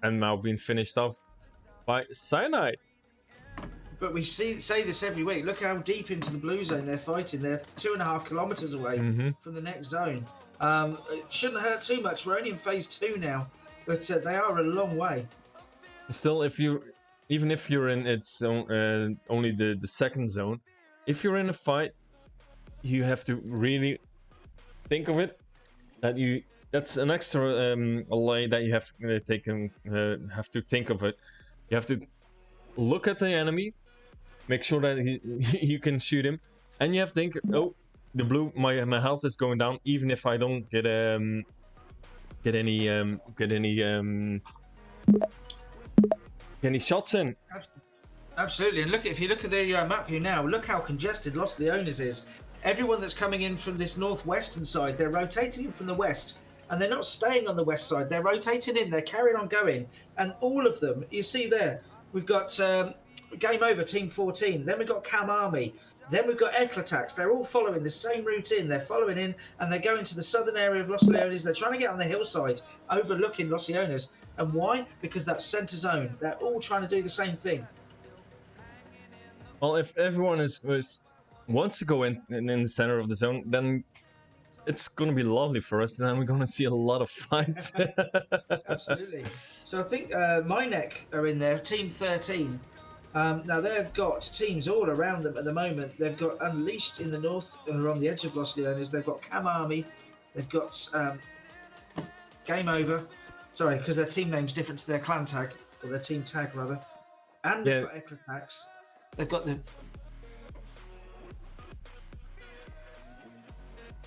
And now being finished off by Cyanide. But we say this every week. Look how deep into the blue zone they're fighting. They're 2.5 kilometers away from the next zone. It shouldn't hurt too much. We're only in phase 2 now, but they are a long way. Still, even if you're in its only the second zone, if you're in a fight, you have to really think of it. That's an extra lay that you have have to think of it. You have to look at the enemy, make sure that you can shoot him, and you have to think, oh, the blue, my health is going down, even if I don't get any shots in. Absolutely, and if you look at the map view now, look how congested Los Leones is. Everyone that's coming in from this northwestern side, they're rotating in from the west, and they're not staying on the west side. They're rotating in, they're carrying on going, and all of them, you see there, we've got Game Over, Team 14, then we've got Cam Army, then we've got Eclatax. They're all following the same route in. They're following in, and they're going to the southern area of Los Leones. They're trying to get on the hillside, overlooking Los Leones. And why? Because that's center zone. They're all trying to do the same thing. Well, if everyone wants to go in the center of the zone, then it's going to be lovely for us. Then we're going to see a lot of fights. Absolutely. So I think Minek are in there, Team 13. Now they've got teams all around them at the moment. They've got Unleashed in the north, who are on the edge of Los Leones. They've got Cam Army. They've got Game Over. Sorry, because their team name's different to their clan tag, or their team tag rather. And they've got Eclatax. They've got the...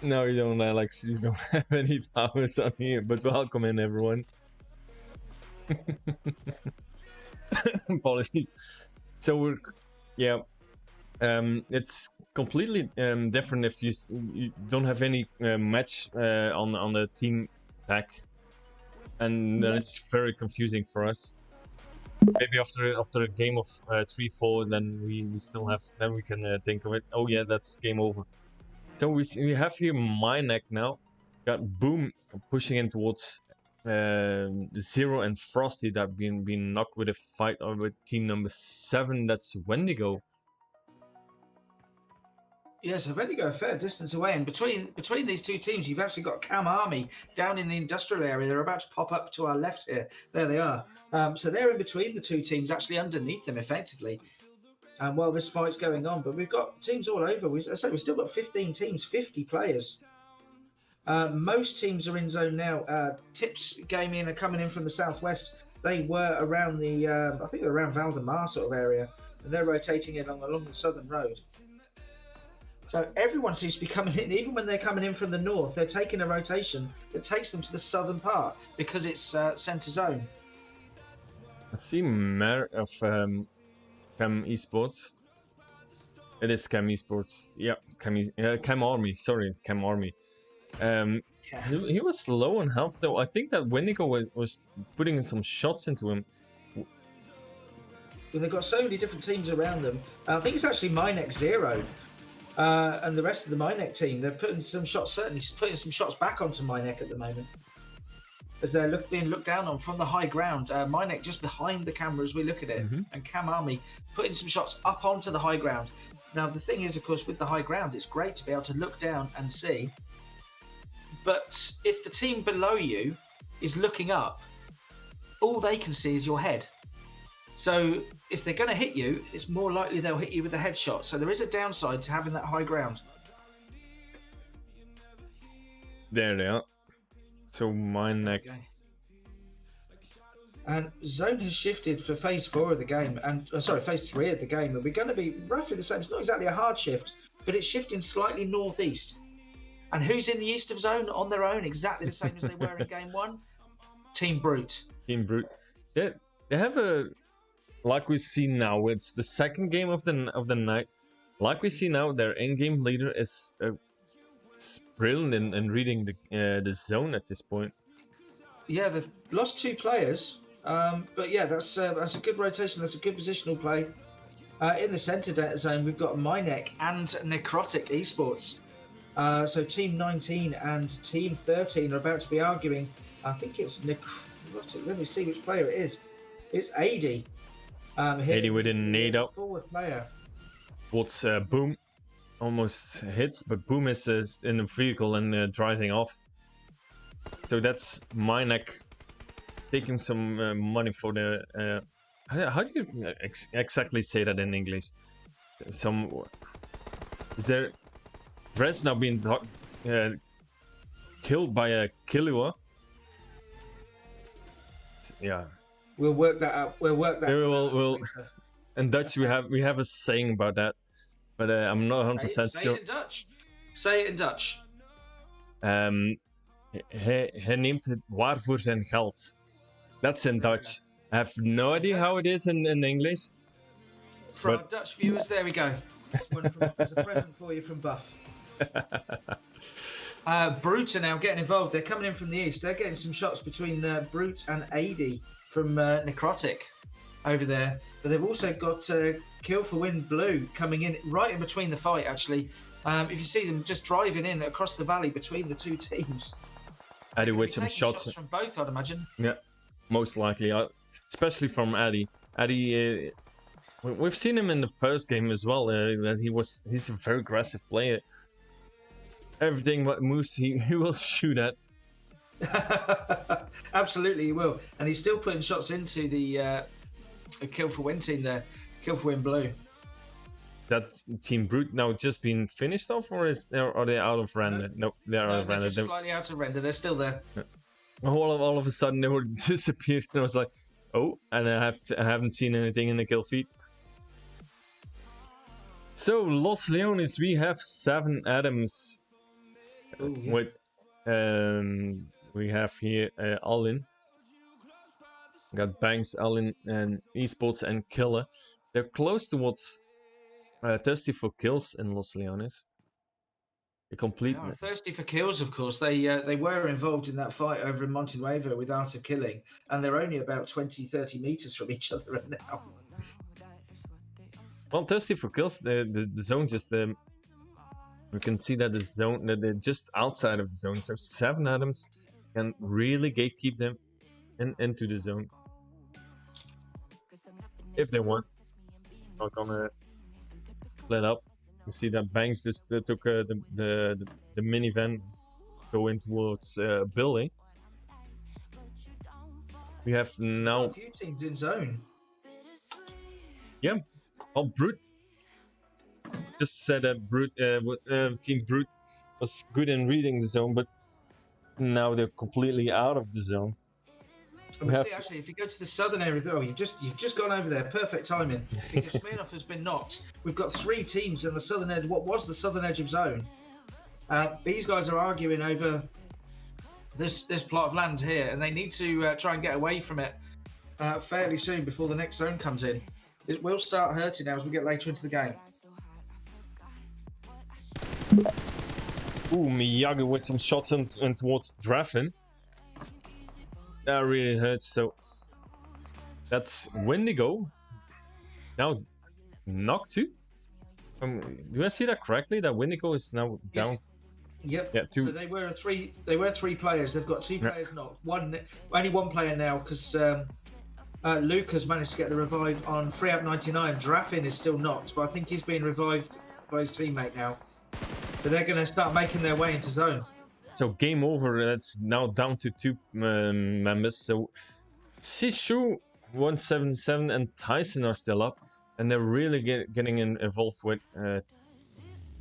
No, you don't, Alex. You don't have any powers on here, but welcome in, everyone. Apologies. So it's completely different if you don't have any match on the team tag, and then it's very confusing for us. Maybe after a game of 3-4, then we still have, then we can think of it. Oh yeah, that's game over. So we have here Minek now. Got Boom pushing in towards Zero and Frosty that been knocked with a fight with team number 7. That's Wendigo. Yeah, so Wendigo a fair distance away, and between these two teams, you've actually got Cam Army down in the industrial area. They're about to pop up to our left here. There they are. So they're in between the two teams, actually underneath them, effectively. While this fight's going on, but we've got teams all over. We've still got 15 teams, 50 players. Most teams are in zone now. Tips Gaming are coming in from the southwest. They were around the, I think they're around Valdemar sort of area, and they're rotating in along the southern road. So everyone seems to be coming in, even when they're coming in from the north, they're taking a rotation that takes them to the southern part because it's center zone. I see Mayor of Chem Esports. It is Chem Esports. Yeah, Chem Army. Sorry, Chem Army. He was low on health though. I think that Wendigo was putting in some shots into him. Well, they've got so many different teams around them. I think it's actually Minek Zero and the rest of the Minek team. They're putting some shots, certainly putting some shots back onto Minek at the moment, as they're being looked down on from the high ground. Minek just behind the camera as we look at it, and Cam Army putting some shots up onto the high ground. Now the thing is, of course, with the high ground, it's great to be able to look down and see. But if the team below you is looking up, all they can see is your head. So if they're going to hit you, it's more likely they'll hit you with a headshot. So there is a downside to having that high ground. There they are. So my neck. Okay. And zone has shifted for phase 4 of the game, and phase 3 of the game, and we're going to be roughly the same. It's not exactly a hard shift, but it's shifting slightly northeast. And who's in the east of zone on their own, exactly the same as they were in game 1? Team Brute. Team Brute. They have a, like we see now. It's the second game of the night. Like we see now, their in-game leader is brilliant in reading the zone at this point. Yeah, they've lost 2 players. But yeah, that's a good rotation. That's a good positional play. In the centre zone, we've got Mynek and Necrotic Esports. So Team 19 and Team 13 are about to be arguing. I think it's Necrotic. Let me see which player it is. It's AD. AD with a nade up. Forward player. What's Boom almost hits, but Boom is in the vehicle and driving off. So that's Mynek taking some money for the. How do you exactly say that in English? Is there Red's now being killed by a Killua? Yeah. We'll work that out. We'll in Dutch we have a saying about that, but I'm not 100% sure. Say it in Dutch. Say it in Dutch. Hij neemt het waar voor zijn geld. That's in Dutch. I have no idea how it is in English. For our Dutch viewers, there we go. There's a present for you from Buff. Brute are now getting involved. They're coming in from the east. They're getting some shots between Brute and AD from Necrotic over there. But they've also got Kill for Win Blue coming in right in between the fight, actually. If you see them just driving in across the valley between the 2 teams. Addy with some shots from both, I'd imagine. Yeah, most likely, especially from Addy. Addy, we've seen him in the first game as well. That he's a very aggressive player. Everything what moves, he will shoot at. Absolutely, he will, and he's still putting shots into the Kill for Win team there. Kill for Win Blue. That Team Brute now just been finished off, or are they out of render? No, they're out of render. They're just slightly out of render. They're still there. All of a sudden they were disappeared, and I was like, oh, and I haven't seen anything in the kill feed. So Los Leones, we have 7 Adams. Ooh, yeah. With we have here Alin. Got Banks, Alin, and Esports and Killer. They're close towards thirsty for kills in Los Leones. A complete. They are thirsty for kills, of course. They were involved in that fight over in Monte Nuevo without a killing, and they're only about 20-30 meters from each other right now. Well, thirsty for kills. The zone just we can see that the zone that they're just outside of the zone. So 7 Adams can really gatekeep them into the zone if they want. Not gonna let up. You see that Banks just took the minivan going towards building. We have now a few teams in zone. Yeah, Brute. Just said that Team Brute was good in reading the zone, but now they're completely out of the zone. Actually, if you go to the southern area, you've just gone over there. Perfect timing, because Smirnoff has been knocked. We've got 3 teams in the southern edge. What was the southern edge of zone? These guys are arguing over this plot of land here, and they need to try and get away from it fairly soon before the next zone comes in. It will start hurting now as we get later into the game. Ooh, Miyagi with some shots and towards Drafen. That really hurts. So that's Wendigo. Now knocked 2. Do I see that correctly? That Wendigo is now down. Yep. Yeah, 2. So they were 3 players. They've got 2 players knocked. Only one player now because Luke has managed to get the revive on 3-99. Drafin is still knocked, but I think he's being revived by his teammate now. But they're going to start making their way into zone. So game over. That's now down to 2 members. So Shishu 177 and Tyson are still up, and they're really getting involved with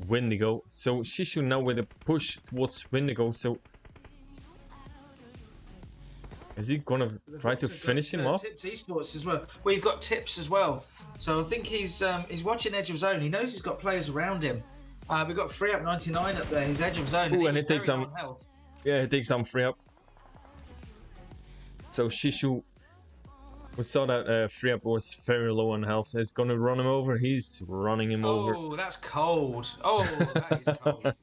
Wendigo. So Shishu now with a push towards Wendigo. So is he gonna try to finish him off? Tips Esports as well. We've got Tips as well. So I think he's watching Edge of Zone. He knows he's got players around him. We've got Free Up 99 up there. He's Edge of Zone. Ooh, and it takes some. Health. Yeah, it takes some Free Up. So Shishu, we saw that Free Up was very low on health. It's gonna run him over. He's running him over. Oh, that's cold. Oh, that is cold.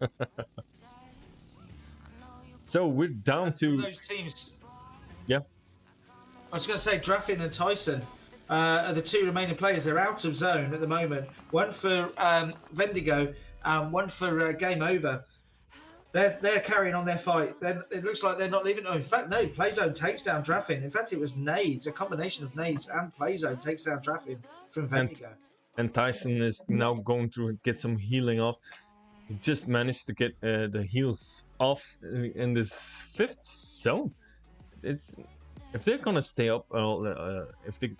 So we're down to those teams. Yeah. I was going to say Draffin and Tyson are the two remaining players. They're out of zone at the moment. One for Vendigo and one for Game Over. They're carrying on their fight. It looks like they're not leaving. Oh, in fact, no. Playzone takes down Draffin. In fact, it was nades, a combination of nades and Playzone takes down Draffin from Vendigo. And Tyson is now going to get some healing off. He just managed to get the heals off in this 5th zone. If they're gonna stay up,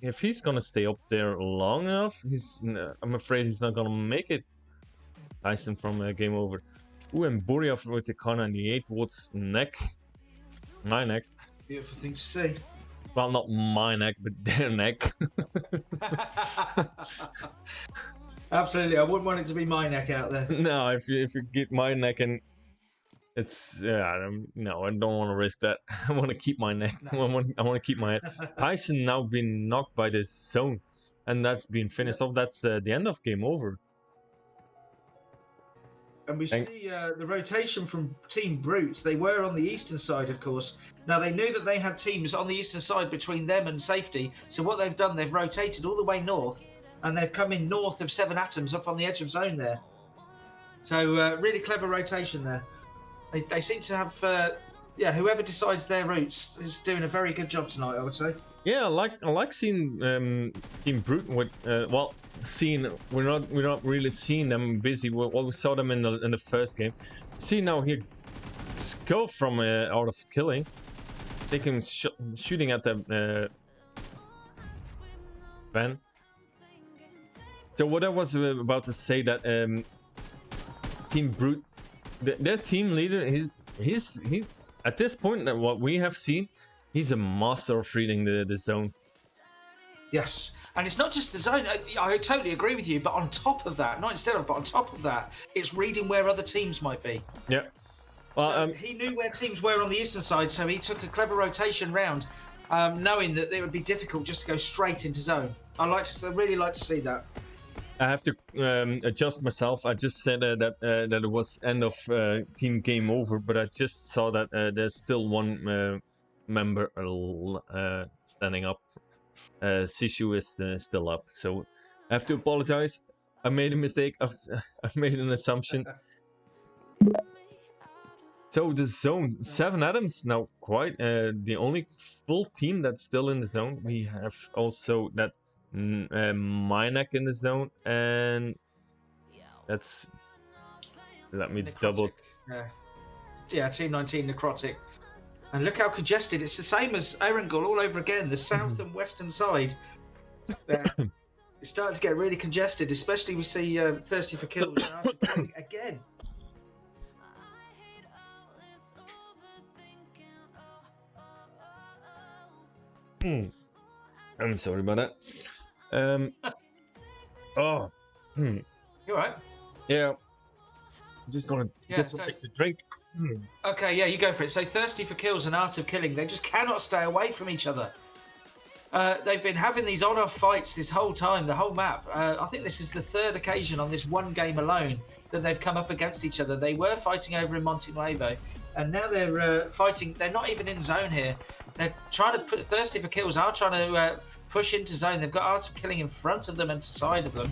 if he's gonna stay up there long enough, I'm afraid he's not gonna make it. Tyson from Game Over. Ooh, and Buryov with the K98 towards neck. My neck. Beautiful thing to see. Well, not my neck, but their neck. Absolutely, I wouldn't want it to be my neck out there. No, if you get my neck and it's no, I don't want to risk that. I want to keep my neck. No. I want to keep my head. Tyson now been knocked by this zone, and that's been finished off. That's the end of Game Over. And we see the rotation from Team Brute. They were on the eastern side, of course. Now, they knew that they had teams on the eastern side between them and Safety. So what they've done, they've rotated all the way north, and they've come in north of 7 Atoms up on the edge of zone there. So really clever rotation there. They seem to have, whoever decides their routes is doing a very good job tonight, I would say. Yeah, I like seeing Team Brute with we're not really seeing them busy. We saw them in the first game. See now here, go from out of killing, taking shooting at the van. So what I was about to say that Team Brute, their team leader, he's at this point what we have seen. He's a master of reading the zone. Yes, and it's not just the zone. I totally agree with you, but on top of that, not instead of, but on top of that, it's reading where other teams might be. Yeah. Well, so he knew where teams were on the eastern side, so he took a clever rotation round, knowing that it would be difficult just to go straight into zone. I really like to see that. I have to adjust myself. I just said that it was end of team Game Over, but I just saw that there's still one member standing up. Sishu is still up, so I have to apologize. I made a mistake. I've made an assumption. So the zone, 7 Atoms now, quite the only full team that's still in the zone. We have also that Minek in the zone, and that's, let me Necrotic. double. Yeah, Team 19 Necrotic. And look how congested. It's the same as Erangel all over again. The south and western side. It's starting to get really congested, especially we see Thirsty for Kills again. I'm sorry about that. Oh. You alright? Yeah. I'm just gonna get something to drink. Okay, yeah, you go for it. So Thirsty for Kills and Art of Killing, they just cannot stay away from each other. They've been having these on-off fights this whole time, the whole map. I think this is the 3rd occasion on this one game alone that they've come up against each other. They were fighting over in Monte Nuevo, and now they're fighting. They're not even in zone here. They're trying to put Thirsty for Kills are trying to push into zone. They've got Art of Killing in front of them and to the side of them.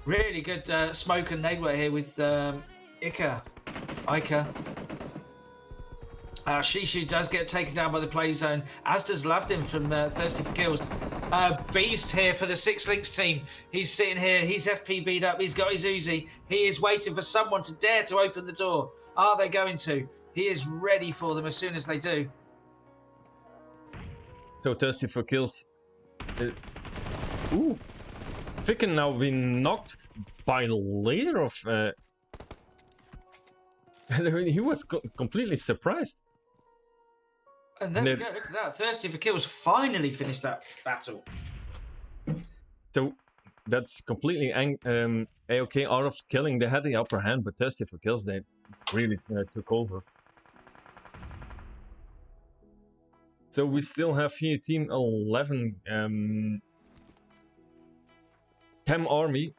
Really good smoke and nade work here with Ica. Shishu does get taken down by the play zone, as does Lavdin from Thirsty for Kills. Beast here for the 6 Links team. He's sitting here, he's FPB'd up, he's got his Uzi. He is waiting for someone to dare to open the door. Are they going to? He is ready for them as soon as they do. So thirsty for kills. Ooh. Ficken now been knocked by later of... he was completely surprised. And there we go, look at that. Thirsty for kills finally finished that battle. So that's completely A-OK out of killing. They had the upper hand, but thirsty for kills, they really took over. So we still have here Team 11, Chem Army,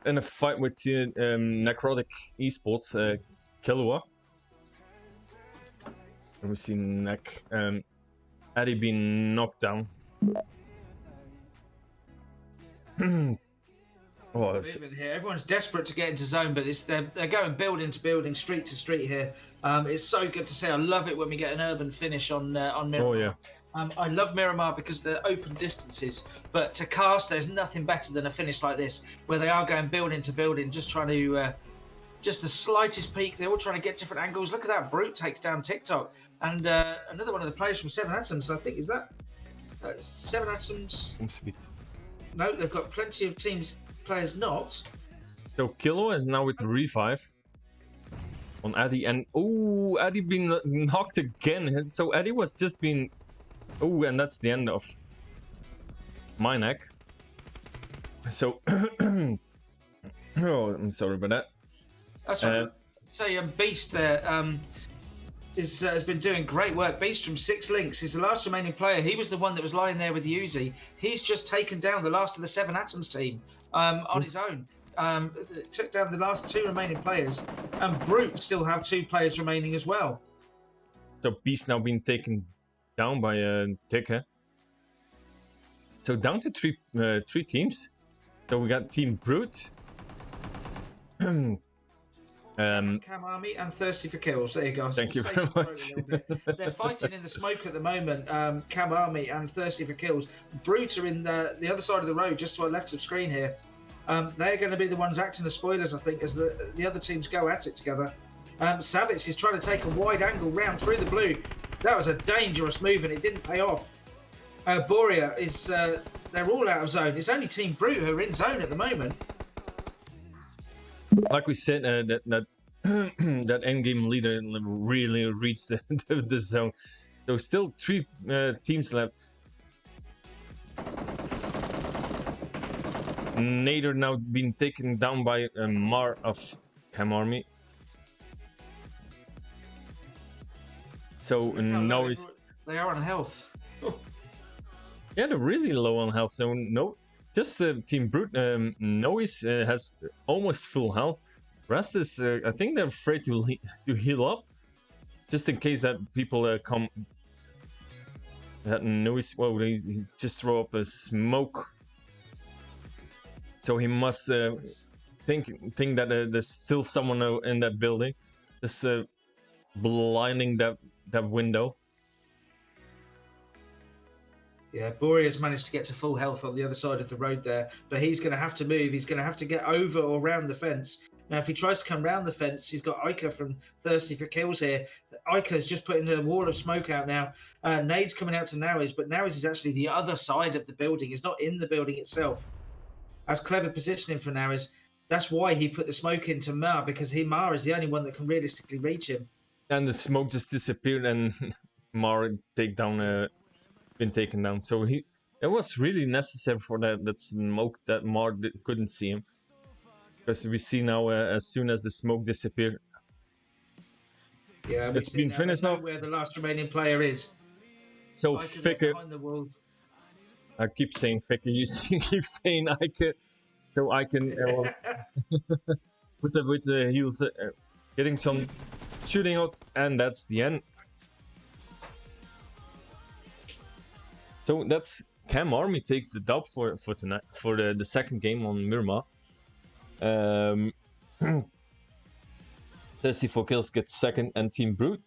in a fight with Necrotic Esports, Killua. And we see Neck, Eddie being knocked down. Oh, here. Everyone's desperate to get into zone, but they're going building to building, street to street here. It's so good to see. I love it when we get an urban finish on Miramar. Oh yeah. I love Miramar because they're open distances, but to cast, there's nothing better than a finish like this, where they are going building to building, just trying to, just the slightest peak. They're all trying to get different angles. Look at that. Brute takes down TikTok. And another one of the players from 7 Atoms, I think, is that 7 Atoms? No, they've got plenty of players not. So Killua is now with the revive on Eddie, and oh, Eddie been knocked again. So Eddie was just being, oh, and that's the end of my neck. So oh, I'm sorry about that. That's right. Say Beast there has been doing great work. Beast from 6 Links is the last remaining player. He was the one that was lying there with the Uzi. He's just taken down the last of the 7 Atoms team on his own. Took down the last 2 remaining players, and Brute still have 2 players remaining as well. So Beast now being taken down by Tika. So down to three teams. So we got Team Brute. Cam Army and Thirsty for Kills. There you go. Thank you very much. They're fighting in the smoke at the moment. Cam Army and Thirsty for Kills. Brute are in the other side of the road, just to our left of screen here. They're going to be the ones acting as spoilers, I think, as the other teams go at it together. Savitz is trying to take a wide angle round through the blue. That was a dangerous move, and it didn't pay off. Borea is... they're all out of zone. It's only Team Brute who are in zone at the moment. Like we said, that endgame leader really reached the zone. So still 3 teams left. Nader now being taken down by Mar of Chem Army. So now is they are on health. Yeah, they're really low on health. So no. Just Team Brute, Noise has almost full health. Rest is, I think they're afraid to heal up, just in case that people come. That Noise, well, they just throw up a smoke. So he must think that there's still someone in that building, just blinding that window. Yeah, Borea's managed to get to full health on the other side of the road there, but he's going to have to move. He's going to have to get over or around the fence. Now, if he tries to come round the fence, he's got Ica from Thirsty for Kills here. Ica's just putting a wall of smoke out now. Nade's coming out to Nowiz, but Nowiz is actually the other side of the building. He's not in the building itself. That's clever positioning for Nowiz. That's why he put the smoke into Mar, because Mar is the only one that can realistically reach him. And the smoke just disappeared, and Mar been taken down. So it was really necessary for that smoke that Mar couldn't see him, because we see now as soon as the smoke disappeared. Yeah, it's been finished now. Where the last remaining player is. So Ficker, I keep saying Ficker, you keep saying Ike, so I can with the heels getting some shooting out, and that's the end. So that's Chem Army takes the dub for tonight, for the second game on Miramar. Thirsty for Kills gets second, and Team Brute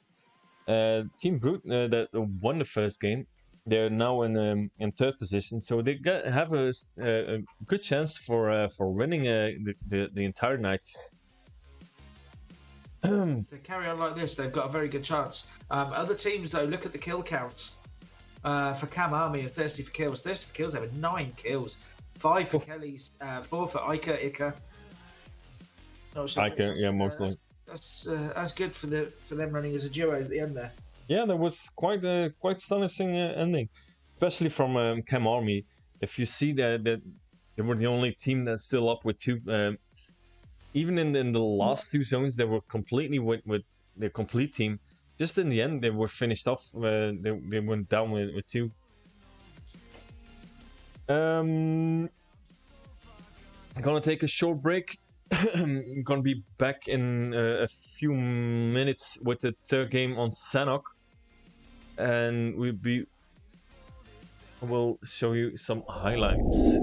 that won the first game, they're now in third position, so they have a good chance for winning the entire night. If they carry on like this, they've got a very good chance. Other teams, though, look at the kill counts. For Cam Army are thirsty for kills. Thirsty for kills, they have 9 kills. 5 for Kelly's, 4 for Ica. Not sure, Ica, yeah, mostly. That's good for them running as a duo at the end there. Yeah, that was quite astonishing ending, especially from Cam Army. If you see that they were the only team that's still up with 2. Even in the last 2 zones, they were completely with the complete team. Just in the end, they were finished off. They went down with 2. I'm gonna take a short break. I'm gonna be back in a few minutes with the 3rd game on Sanok, and we'll show you some highlights.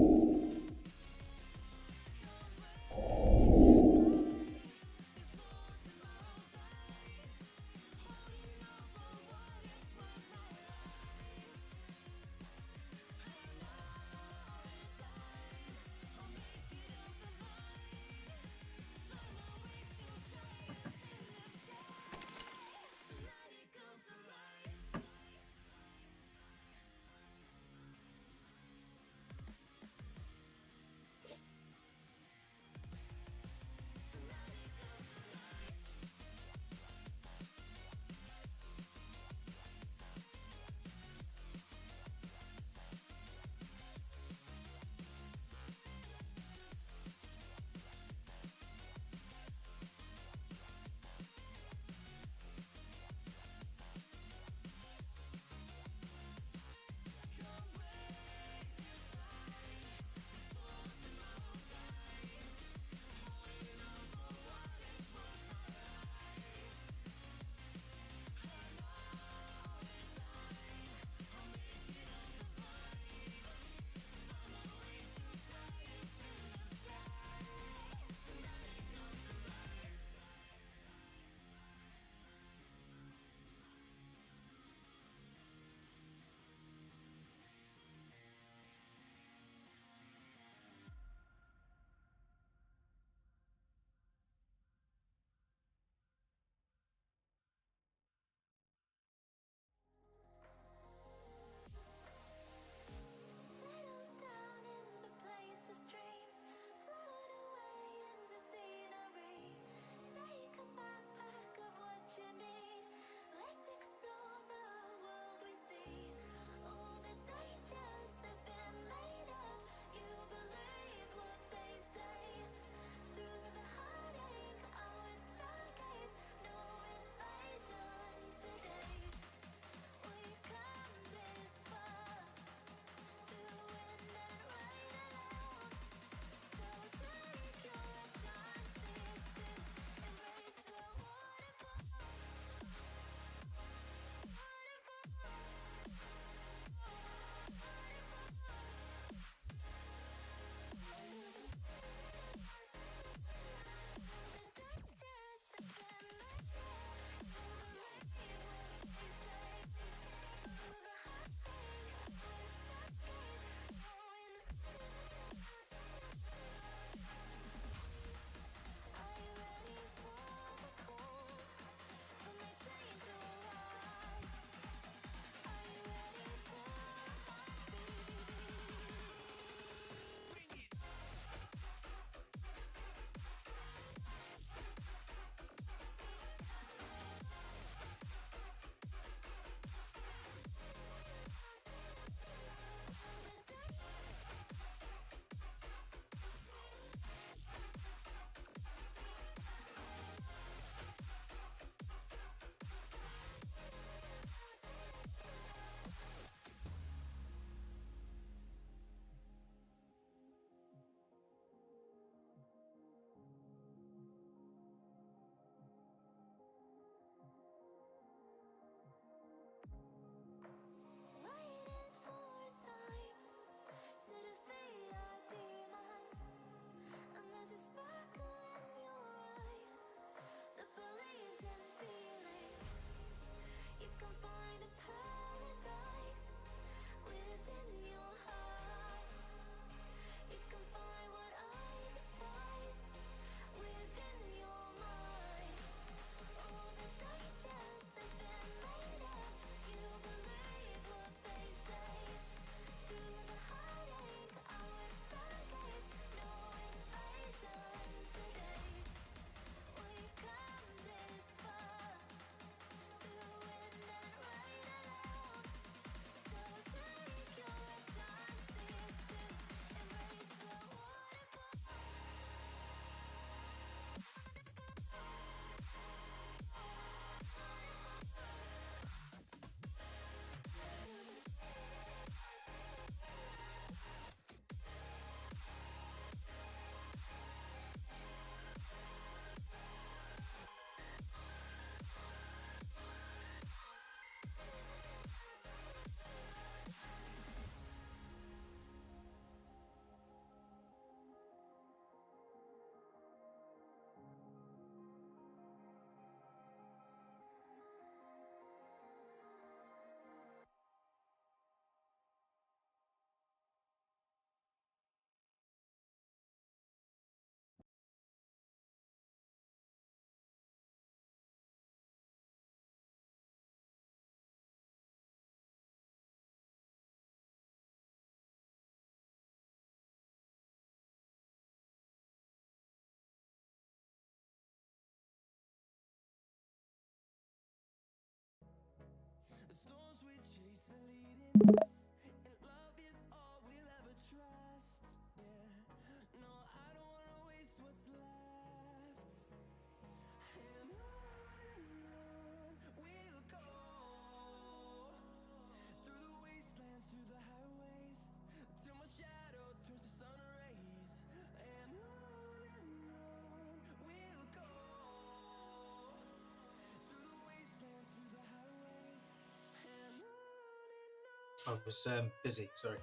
I was busy, sorry.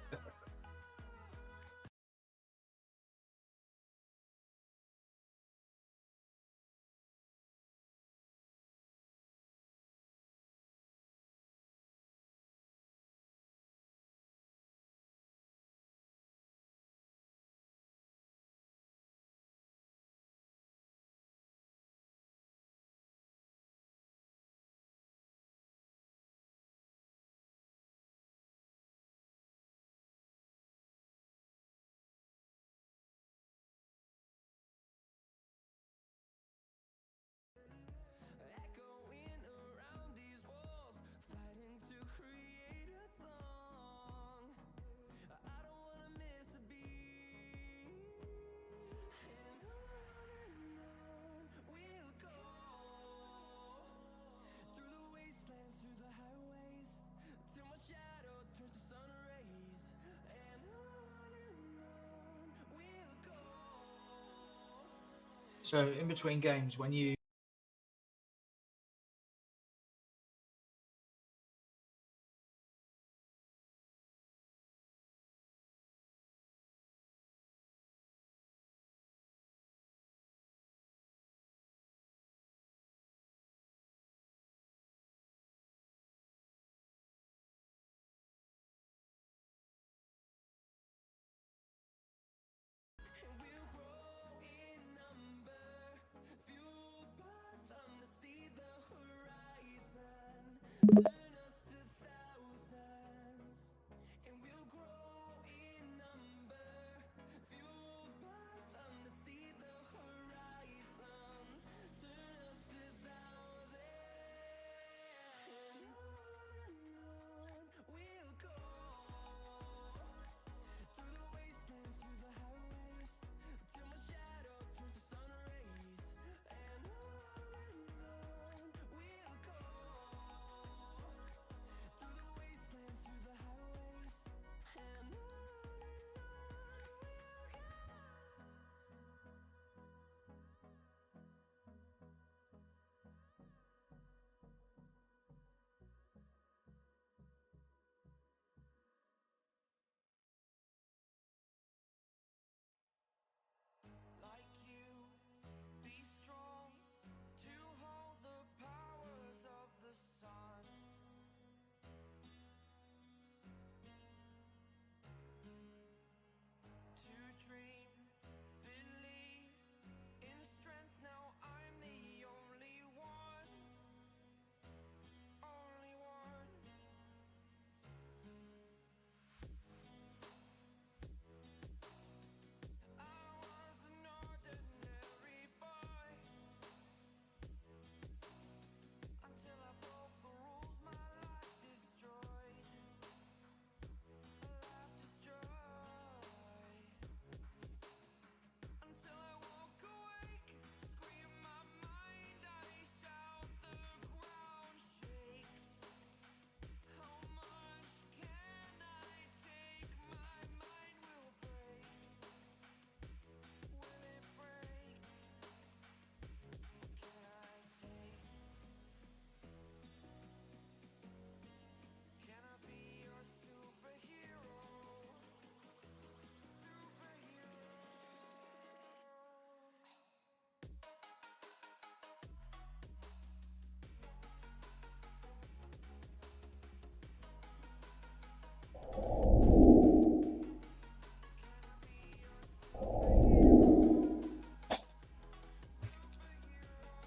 So in between games, when you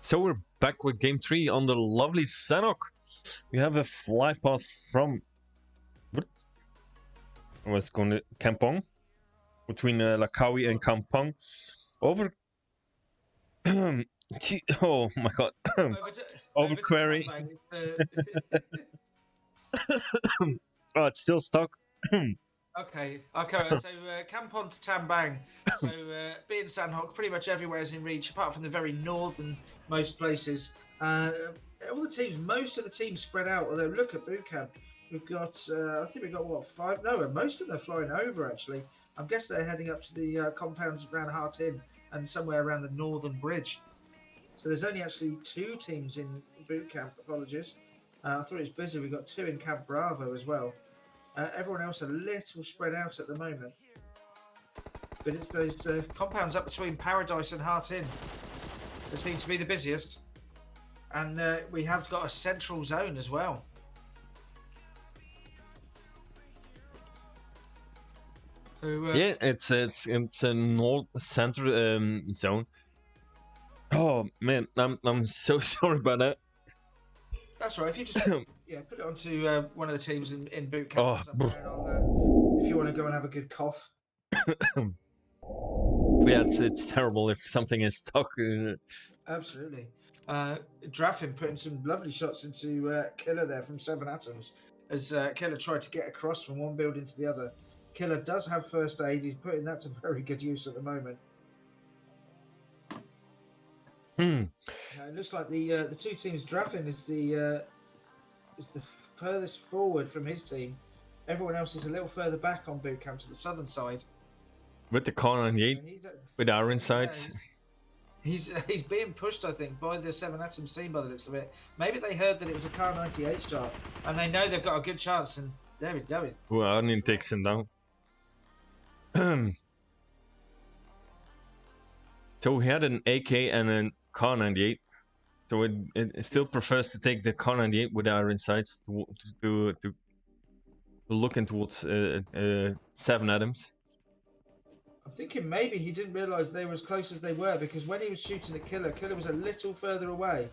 So we're back with game 3 on the lovely Sanok. We have a fly path from what's going to Kampong, between Lakawi and Kampong, over. Oh my god! over to Over Quarry. Tumbang, Oh, it's still stuck. Okay. So camp on to Tambang. So being Sandhawk, pretty much everywhere is in reach, apart from the very northern most places. All the teams, most of the teams spread out. Although look at boot camp, we've got I think we've got what 5? No, most of them are flying over actually. I'm guessing they're heading up to the compounds around Hart Inn and somewhere around the northern bridge. So there's only actually 2 teams in boot camp. Apologies. I thought it was busy. We've got 2 in Camp Bravo as well. Everyone else a little spread out at the moment. But it's those compounds up between Paradise and Hart Inn that seem to be the busiest. And we have got a central zone as well. So, Yeah, it's a north center zone. Oh man, I'm so sorry about that. That's right. If you just put it onto one of the teams in boot camp, Oh, or something, if you want to go and have a good cough. Yeah, it's terrible if something is stuck. Absolutely. Draffin putting some lovely shots into Killer there from 7 Atoms as Killer tried to get across from one building to the other. Killer does have first aid. He's putting that to very good use at the moment. It looks like the 2 teams. Draffin is the furthest forward from his team. Everyone else is a little further back on boot camp to the southern side. With the Kar98, with our insights. He's being pushed, I think, by the 7 Atoms team by the looks of it. Maybe they heard that it was a Kar98 shot, and they know they've got a good chance, and there we go. Well, Arnin takes him down. So we had an AK and a Kar98. So it still prefers to take the Kar98 with our insights to looking towards 7 Atoms. I'm thinking maybe he didn't realise they were as close as they were, because when he was shooting at Killer, Killer was a little further away.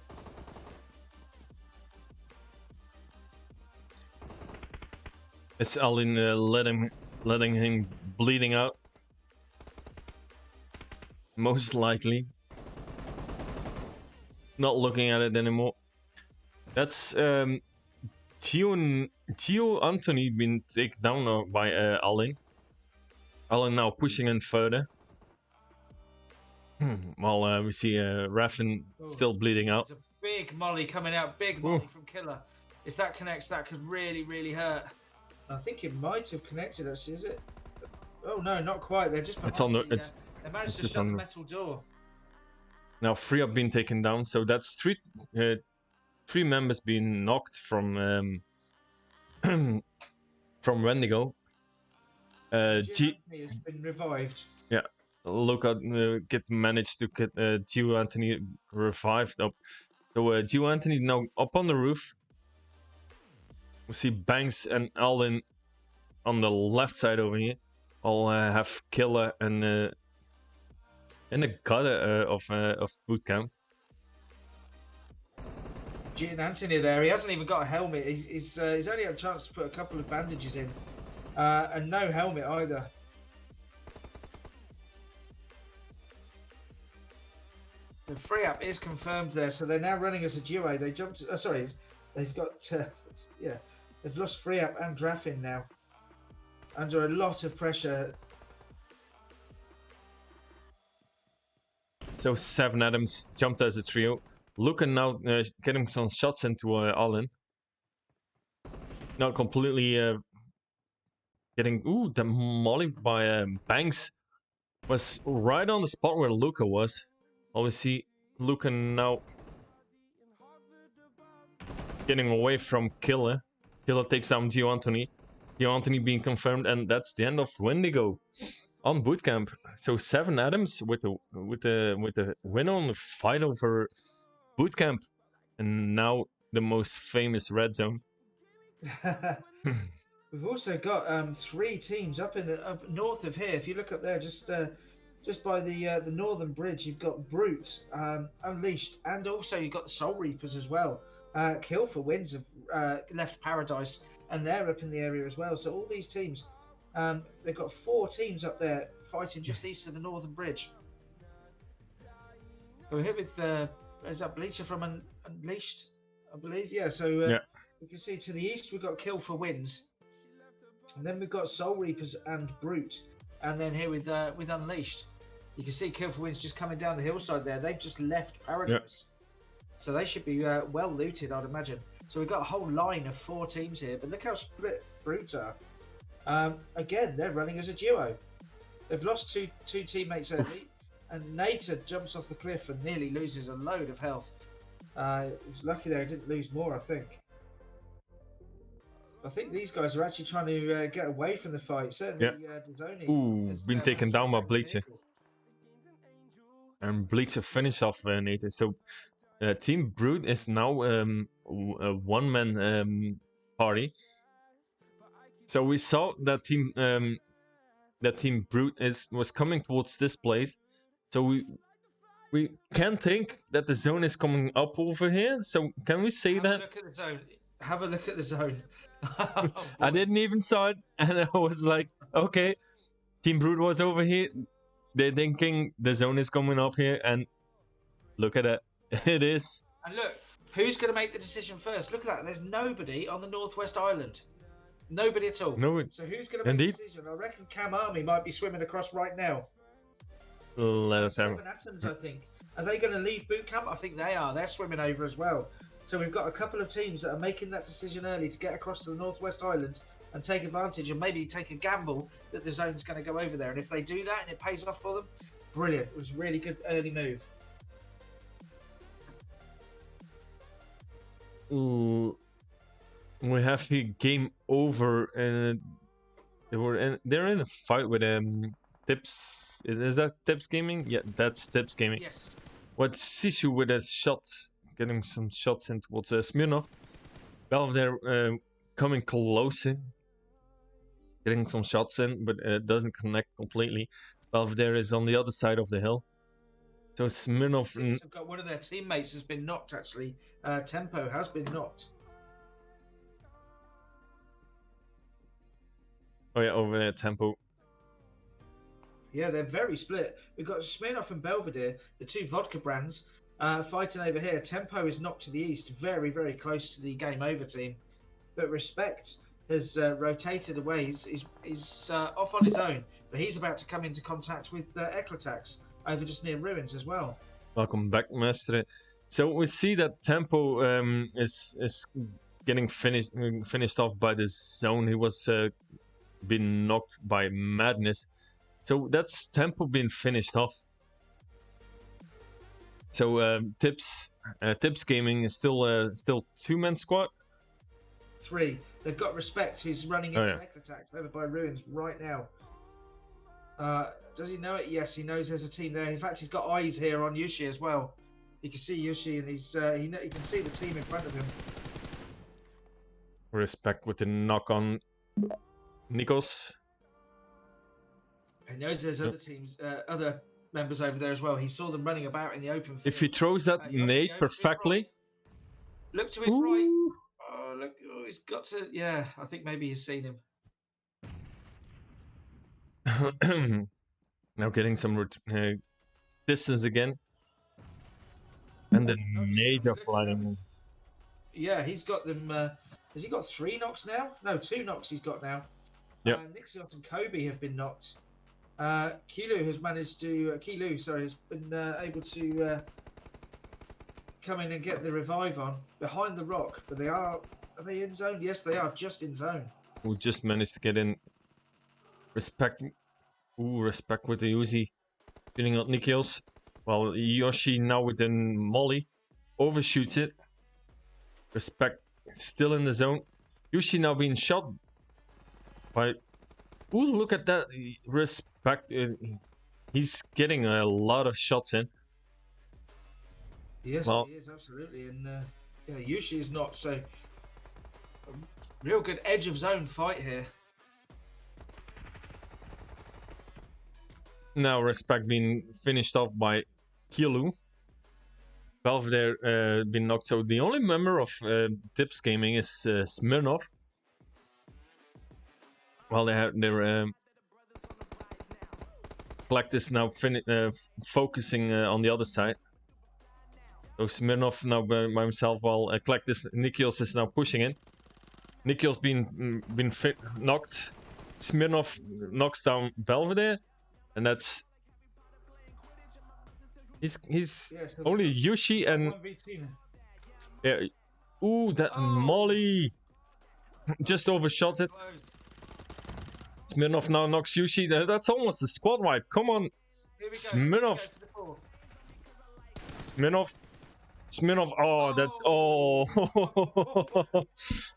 Is Alin letting him bleeding out? Most likely. Not looking at it anymore. That's Gio Anthony been taken down by Alin. Alin now pushing in further. While we see Raffin still bleeding out. There's a big molly coming out, big molly from Killer. If that connects, that could really, really hurt. I think it might have connected us, is it? Oh no, not quite. They're just it's on the. they managed to shut the metal door. Now 3 have been taken down, so that's 3 members being knocked from from Wendigo. G has been revived. Yeah, look at managed to get Gio Anthony revived up. So Gio Anthony now up on the roof. We see Banks and Alden on the left side over here. I'll have Killer and a gutter of bootcamp. Gene Anthony there. He hasn't even got a helmet. He's only had a chance to put a couple of bandages in, and no helmet either. The free up is confirmed there, so they're now running as a duo. They jumped. Sorry, they've got they've lost free up and Draffin now, under a lot of pressure. So 7 Atoms jumped as a trio. Lucan now getting some shots into Allen. Now completely getting the molly by Banks was right on the spot where Luca was. Obviously, Lucan now getting away from Killer. Killer takes down Gio Anthony. Gio Anthony being confirmed, and that's the end of Wendigo on bootcamp. So 7 Atoms with the win on the fight over bootcamp, and now the most famous red zone. We've also got 3 teams up north of here. If you look up there, just by the northern bridge, you've got Brute, Unleashed, and also you've got the Soul Reapers as well. Kill for Wins have left Paradise, and they're up in the area as well. So all these teams, they've got 4 teams up there fighting just east of the northern bridge. We're here with is that Bleacher from Unleashed, I believe. Yeah. So You can see to the east we've got Kill for Wins, and then we've got Soul Reapers and Brute, and then here with Unleashed, you can see Kill for Wins just coming down the hillside there. They've just left Paradise, so they should be well looted, I'd imagine. So we've got a whole line of 4 teams here, but look how split Brute are. Again, they're running as a duo. They've lost two teammates early, and Nater jumps off the cliff and nearly loses a load of health. It was lucky there he didn't lose more, I think. I think these guys are actually trying to get away from the fight. Certainly, Dizoni Ooh, has, been taken down by Bleacher. vehicle. And Bleacher finish off Nater. So Team Brood is now a one-man party. So we saw that Team Brood was coming towards this place. So we can think that the zone is coming up over here. So can we say that? Look at the zone. Have a look at the zone. Oh, I didn't even saw it, and I was like, okay, Team Brood was over here. They're thinking the zone is coming up here, and look at it. It is. And look, who's going to make the decision first? Look at that. There's nobody on the Northwest Island. Nobody at all. No. So who's going to make the decision? I reckon Cam Army might be swimming across right now. Let us have. 7 atoms, I think. Are they going to leave boot camp? I think they are. They're swimming over as well. So we've got a couple of teams that are making that decision early to get across to the Northwest Island and take advantage and maybe take a gamble that the zone's going to go over there. And if they do that and it pays off for them, brilliant. It was a really good early move. Ooh, we have the game over, and they're in a fight with Tips. Is that Tips Gaming? Yeah, that's Tips Gaming. Yes. What Sisu with his shots, getting some shots in towards Smirnov. Valve they're coming closer, getting some shots in, but it doesn't connect completely. Valve there is on the other side of the hill. So Smirnov. I've got one of their teammates has been knocked. Actually, Tempo has been knocked. Oh yeah, over there, Tempo. Yeah, they're very split. We've got Smirnoff and Belvedere, the 2 vodka brands, fighting over here. Tempo is knocked to the east, very, very close to the game over team. But Respect has rotated away. He's off on his own, but he's about to come into contact with Eclatax over just near Ruins as well. Welcome back, Master. So we see that Tempo is getting finished off by the zone. He was been knocked by Madness. So that's Tempo being finished off. So Tips Gaming is still 2-man squad. 3. They've got Respect, who's running into Eclatax over by Ruins right now. Does he know it? Yes, he knows there's a team there. In fact, he's got eyes here on Yushi as well. You can see Yushi, and he can see the team in front of him. Respect with the knock on Nikos. He knows there's other teams, other members over there as well. He saw them running about in the open field. If he throws that nade perfectly. Look to his right. Oh, look. Oh, he's got to. Yeah, I think maybe he's seen him. Now getting some distance again. And the nades are flying. Yeah, he's got them. Has he got 3 knocks now? No, 2 knocks he's got now. Yeah. Nixiot and Kobe have been knocked. Kilu has managed to has been able to come in and get the revive on behind the rock. But are they in zone? Yes, they are just in zone. Who just managed to get in. Respect. Ooh, Respect with the Uzi. Getting out Nikios. While Yoshi now with the Molly overshoots it. Respect still in the zone. Yoshi now being shot by. Ooh, look at that. Respect. He's getting a lot of shots in. Yes, he is, absolutely. And yeah, Yoshi is not so. A real good edge of zone fight here. Now Respect being finished off by Kilu. Valve there been knocked. So the only member of Tips Gaming is Smirnov. While they have their Collect is now focusing on the other side. So Smirnov now by himself while Nikios is now pushing in. Nikios been knocked. Smirnov knocks down Belvedere, and that's he's Yeah, so only Yushi and 1v2. yeah. Ooh, that Oh. molly just overshot it. Close. Smirnov now knocks Yushi. That's almost a squad wipe. Come on, Here we go. Smirnov. Let's go for the fourth. Smirnov. Oh, that's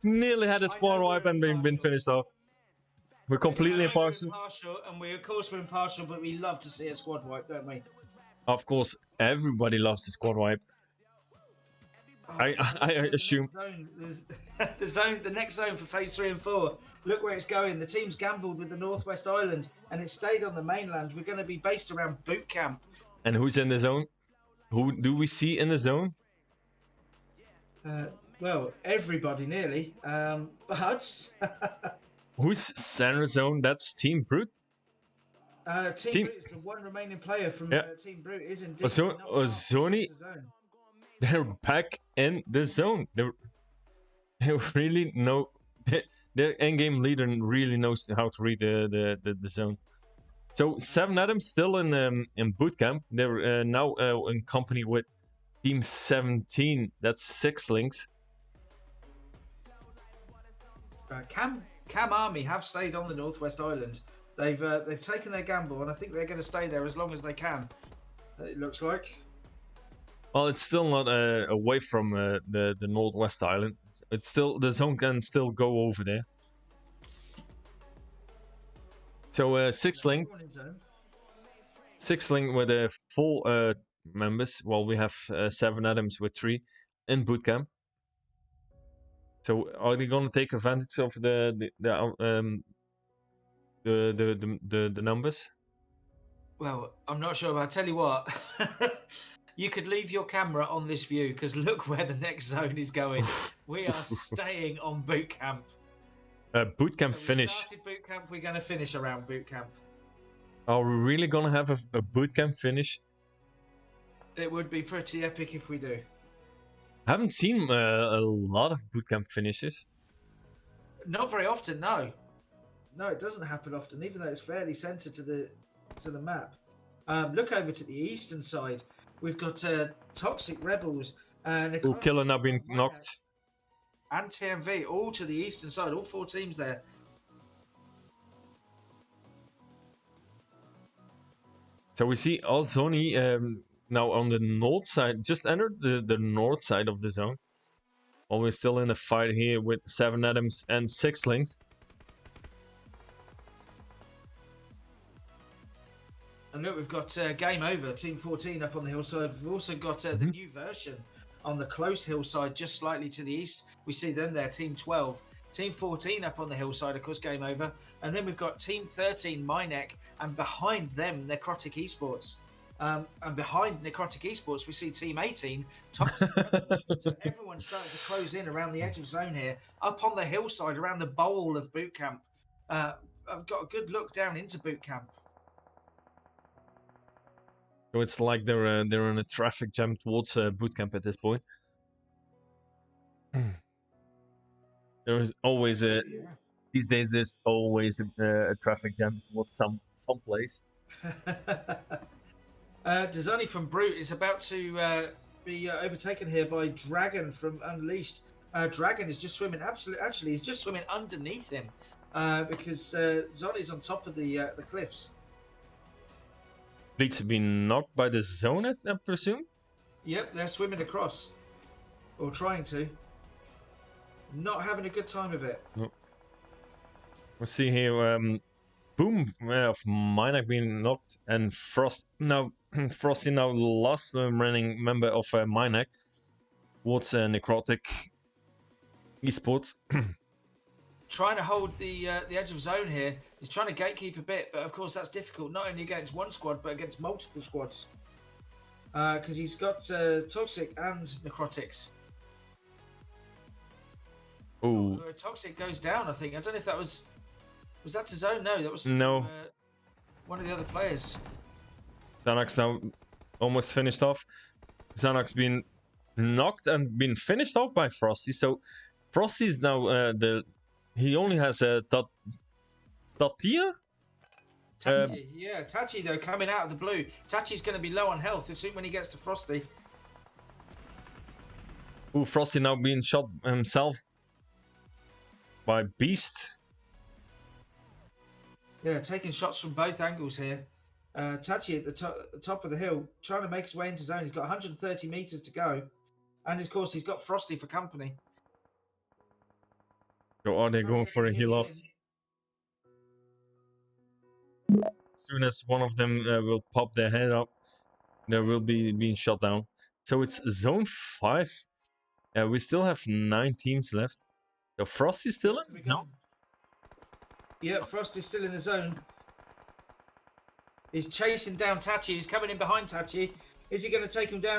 nearly had a squad wipe and been finished off. We're completely impartial. And we, of course, we're impartial, but we love to see a squad wipe, don't we? Of course, everybody loves the squad wipe. I assume. The next zone for phase 3 and 4. Look where it's going. The team's gambled with the Northwest Island, and it stayed on the mainland. We're going to be based around boot camp. And who's in the zone? Who do we see in the zone? Well, everybody nearly. But Who's center zone? That's Team Brute. Team Brute is the one remaining player from Team Brute. Is indeed. Ozoni. They're back in the zone. They really know. Their endgame leader really knows how to read the zone. So 7 Adams still in boot camp. They're now in company with Team 17. That's 6 links. Cam Army have stayed on the Northwest Island. They've taken their gamble, and I think they're going to stay there as long as they can. It looks like. Well, it's still not away from the Northwest Island. It's still the zone can still go over there. So 6 link. 6 link with 4 members. Well, we have 7 Adams with 3 in bootcamp. So are they gonna take advantage of the numbers? Well, I'm not sure, but I tell you what, you could leave your camera on this view because look where the next zone is going. We are staying on boot camp. Boot camp so finish. Started boot camp. We're going to finish around boot camp. Are we really gonna have a boot camp finish? It would be pretty epic if we do. I haven't seen a lot of bootcamp finishes. Not very often, no. No, it doesn't happen often, even though it's fairly centered to the map. Look over to the eastern side. We've got Toxic Rebels and Killer now been knocked. And TMV, all to the eastern side, all 4 teams there. So we see Ozoni now on the north side, just entered the north side of the zone. While we're still in a fight here with 7 Adams and 6 links. And look, we've got Game Over, Team 14 up on the hillside. We've also got the new version on the close hillside, just slightly to the east. We see them there, Team 12. Team 14 up on the hillside, of course, Game Over. And then we've got Team 13, Minek, and behind them, Necrotic Esports. And behind Necrotic Esports, we see Team 18, Toxic Rebels. So everyone's starting to close in around the edge of zone here, up on the hillside, around the bowl of boot camp. I've got a good look down into boot camp. So it's like they're in a traffic jam towards bootcamp at this point. There is always these days. There's always a traffic jam towards some place. Desani from Brute is about to be overtaken here by Dragon from Unleashed. Dragon is just swimming. Actually, he's just swimming underneath him because Zoni's on top of the cliffs. Fleets have been knocked by the zone, I presume? Yep, they're swimming across. Or trying to. Not having a good time of it. No. We'll see here, Boom of Minek being knocked, and Frosty now the last remaining member of Minek. What's Necrotic Esports? Trying to hold the edge of zone here. He's trying to gatekeep a bit, but of course that's difficult, not only against one squad, but against multiple squads. Because he's got Toxic and Necrotics. Oh. Toxic goes down, I think. I don't know if that was that to zone? No, that was no. One of the other players. Xanax now almost finished off. Xanax been knocked and been finished off by Frosty. So Frosty is now he only has a Tatia. Tachi, yeah, Tachi though coming out of the blue. Tachi's going to be low on health as soon when he gets to Frosty. Ooh, Frosty now being shot himself by Beast. Yeah, taking shots from both angles here. Tachi at the top of the hill, trying to make his way into zone. He's got 130 meters to go, and of course he's got Frosty for company. So are they going for a heal off? As soon as one of them will pop their head up, they will be being shot down. So it's zone 5. We still have 9 teams left. So Frosty's still in the zone. Yeah, Frosty's still in the zone. He's chasing down Tachi. He's coming in behind Tachi. Is he going to take him down?